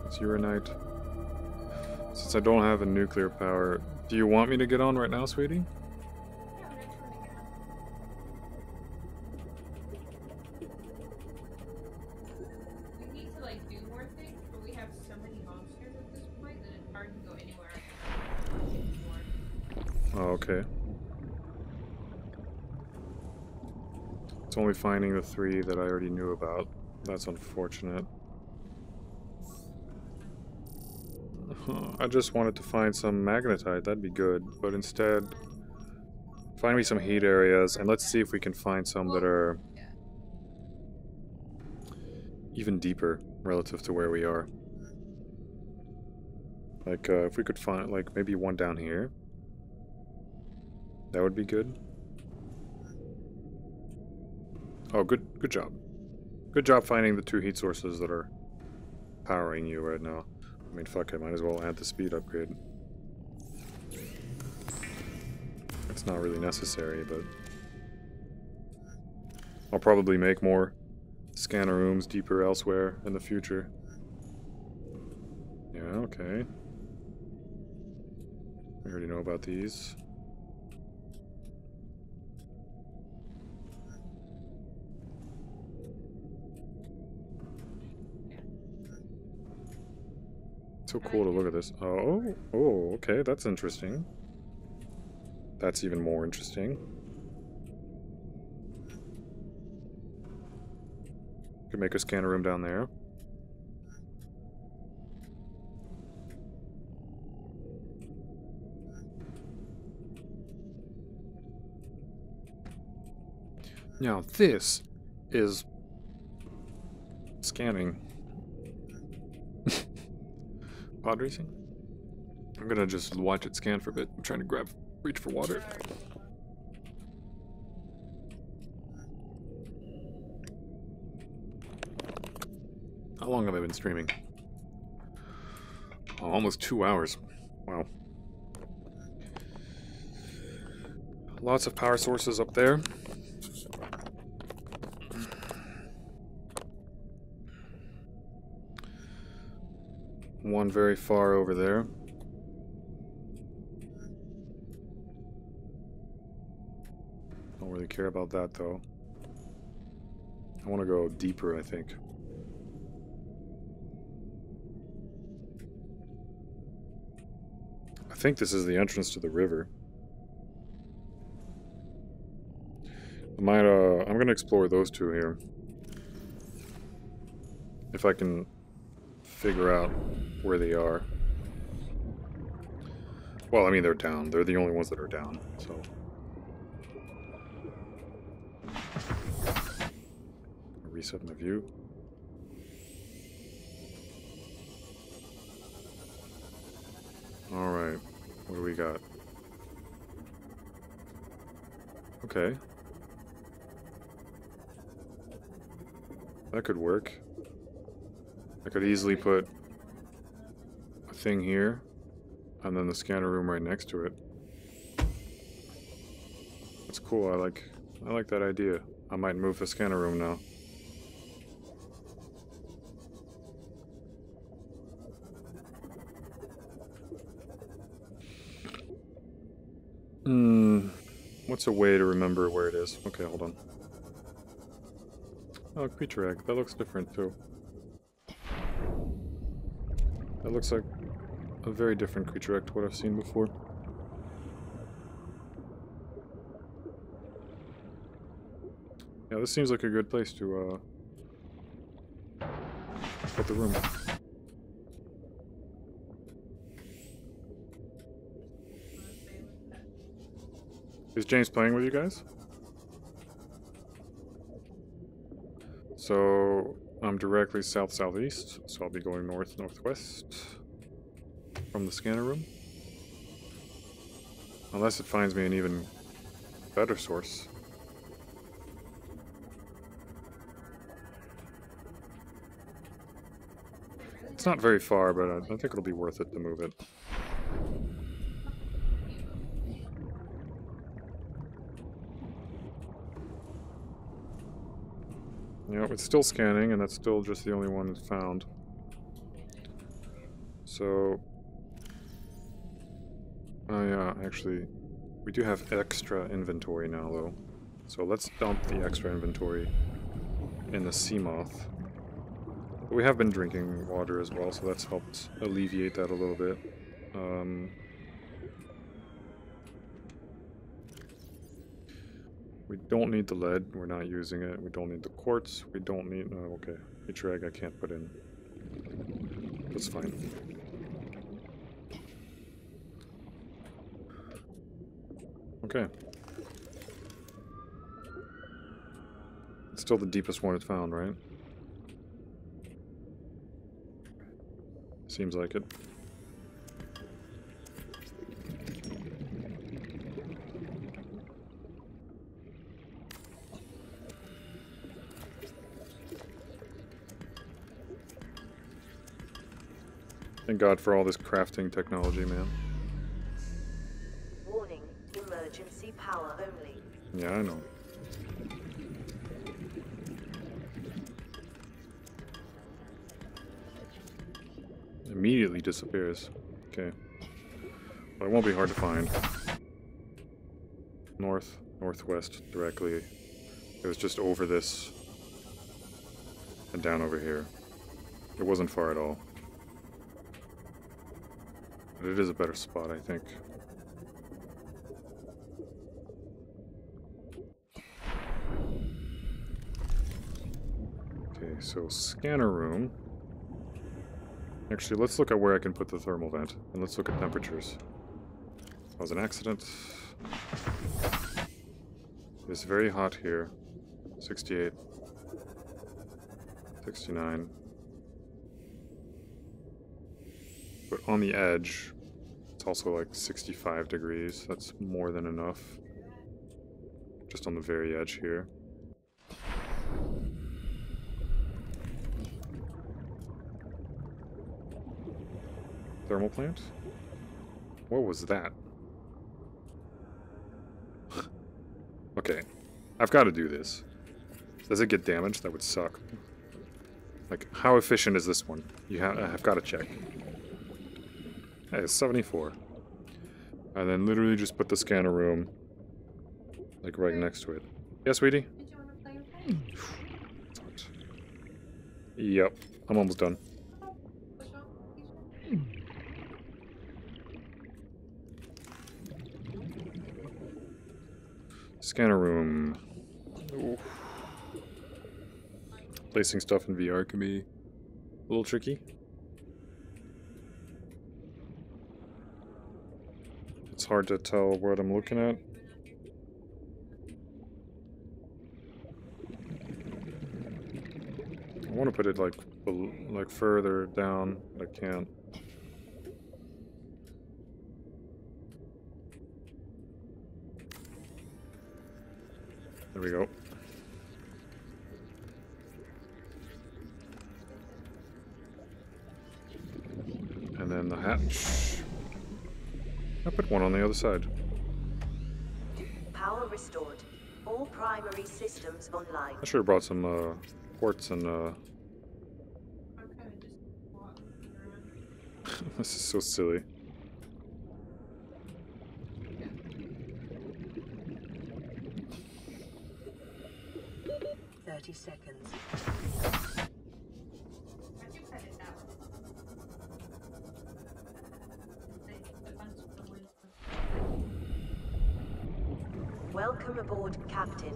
It's uranite. Since I don't have a nuclear power, do you want me to get on right now, sweetie? Oh, okay. It's only finding the 3 that I already knew about. That's unfortunate. I just wanted to find some magnetite, that'd be good. But instead, find me some heat areas, and let's see if we can find some that are even deeper relative to where we are. Like, if we could find, like, maybe one down here. That would be good. Oh, good job. Good job finding the 2 heat sources that are powering you right now. I mean, fuck, I might as well add the speed upgrade. It's not really necessary, but... I'll probably make more scanner rooms deeper elsewhere in the future. Yeah, okay. We already know about these. So cool to look at this. Oh, okay, that's interesting. That's even more interesting. Could make a scanner room down there. Now this is scanning. Pod racing? I'm gonna just watch it scan for a bit. I'm trying to reach for water. How long have I been streaming? Oh, almost 2 hours. Wow. Lots of power sources up there. One very far over there. Don't really care about that though. I want to go deeper, I think. I think this is the entrance to the river. I'm gonna explore those two here. If I can figure out where they are. Well, I mean, they're down. They're the only ones that are down, so. Reset my view. Alright, what do we got? Okay. That could work. I could easily put a thing here, and then the scanner room right next to it. That's cool, I like that idea. I might move the scanner room now. What's a way to remember where it is? Okay, hold on. Oh, creature egg. That looks different too. That looks like a very different creature egg to what I've seen before. Yeah, this seems like a good place to put the room. Is James playing with you guys? So I'm directly south-southeast, so I'll be going north-northwest from the scanner room. Unless it finds me an even better source. It's not very far, but I think it'll be worth it to move it. Yep, it's still scanning, and that's still just the only one that's found. So... actually, we do have extra inventory now, though. So let's dump the extra inventory in the sea moth. But we have been drinking water as well, so that's helped alleviate that a little bit. We don't need the lead, we're not using it. We don't need the quartz, we don't need... Oh, okay. Creature egg I can't put in. That's fine. Okay. It's still the deepest one it's found, right? Seems like it. Thank God for all this crafting technology, man. Warning, emergency power only. Yeah, I know. Immediately disappears. Okay. But it won't be hard to find. North, northwest, directly. It was just over this. And down over here. It wasn't far at all. But it is a better spot, I think. Okay, so scanner room. Actually, let's look at where I can put the thermal vent, and let's look at temperatures. That was an accident. It's very hot here. 68. 69. But on the edge, it's also like 65 degrees. That's more than enough. Just on the very edge here. thermal plant? What was that? Okay. I've got to do this. Does it get damaged? That would suck. Like, how efficient is this one? I've got to check. Hey, it's 74. And then literally just put the scanner room, like, right next to it. Yeah, sweetie? Did you want to play with me? Yep. I'm almost done. What's wrong? Teacher? Scanner room. Ooh. Placing stuff in VR can be a little tricky. It's hard to tell what I'm looking at. I want to put it like further down, but I can't. There we go. And then the hatch. I put one on the other side. Power restored. All primary systems online. I should have brought some ports and I'm kind of just walking around. this is so silly. Seconds. I do cut it out. A bunch of the ways Welcome aboard, Captain.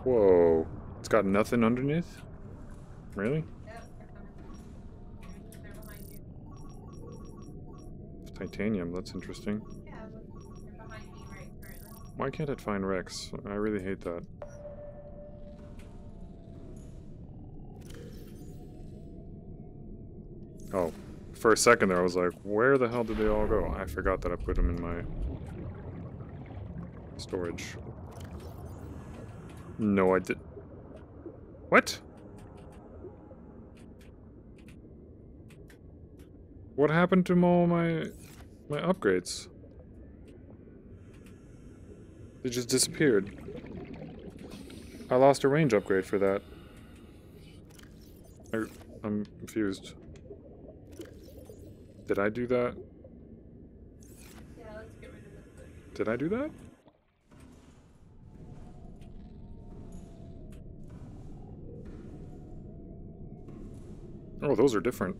Whoa. It's got nothing underneath? Really? Yep, they're coming. They're behind you. Titanium, that's interesting. Yeah, look, they're behind me right currently. Why can't it find Rex? I really hate that. Oh, for a second there I was like, where the hell did they all go? I forgot that I put them in my storage. No, I did. What? What happened to all my upgrades? They just disappeared. I lost a range upgrade for that. I'm confused. Did I do that? Yeah, let's get rid of this. Did I do that? Oh, those are different.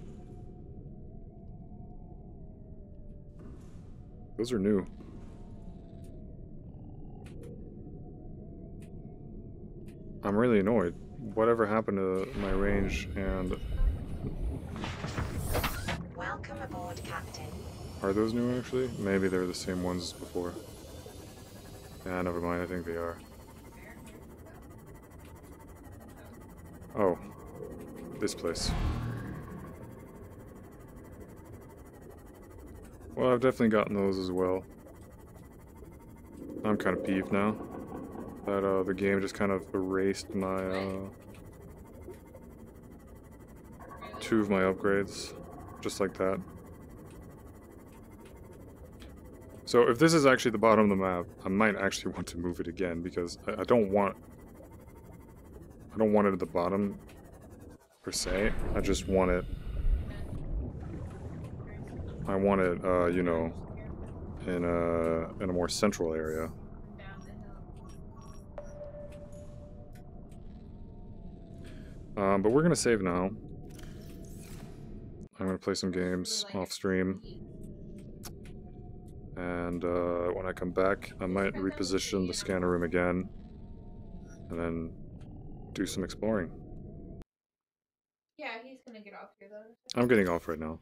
Those are new. I'm really annoyed. Whatever happened to my range and... Welcome aboard, Captain. Are those new actually? Maybe they're the same ones as before. Yeah, never mind, I think they are. Oh. This place. Well, I've definitely gotten those as well. I'm kind of peeved now that the game just kind of erased my two of my upgrades, just like that. So if this is actually the bottom of the map, I might actually want to move it again because I don't want it at the bottom per se. I just want it. I want it, you know, in a more central area. But we're gonna save now. I'm gonna play some games off stream. And when I come back, I might reposition the scanner room again. And then do some exploring. Yeah, he's gonna get off here though. I'm getting off right now.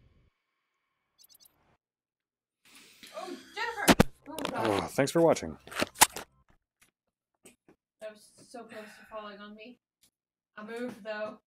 Oh, Jennifer! Oh, God. Oh, thanks for watching. That was so close to falling on me. I moved though.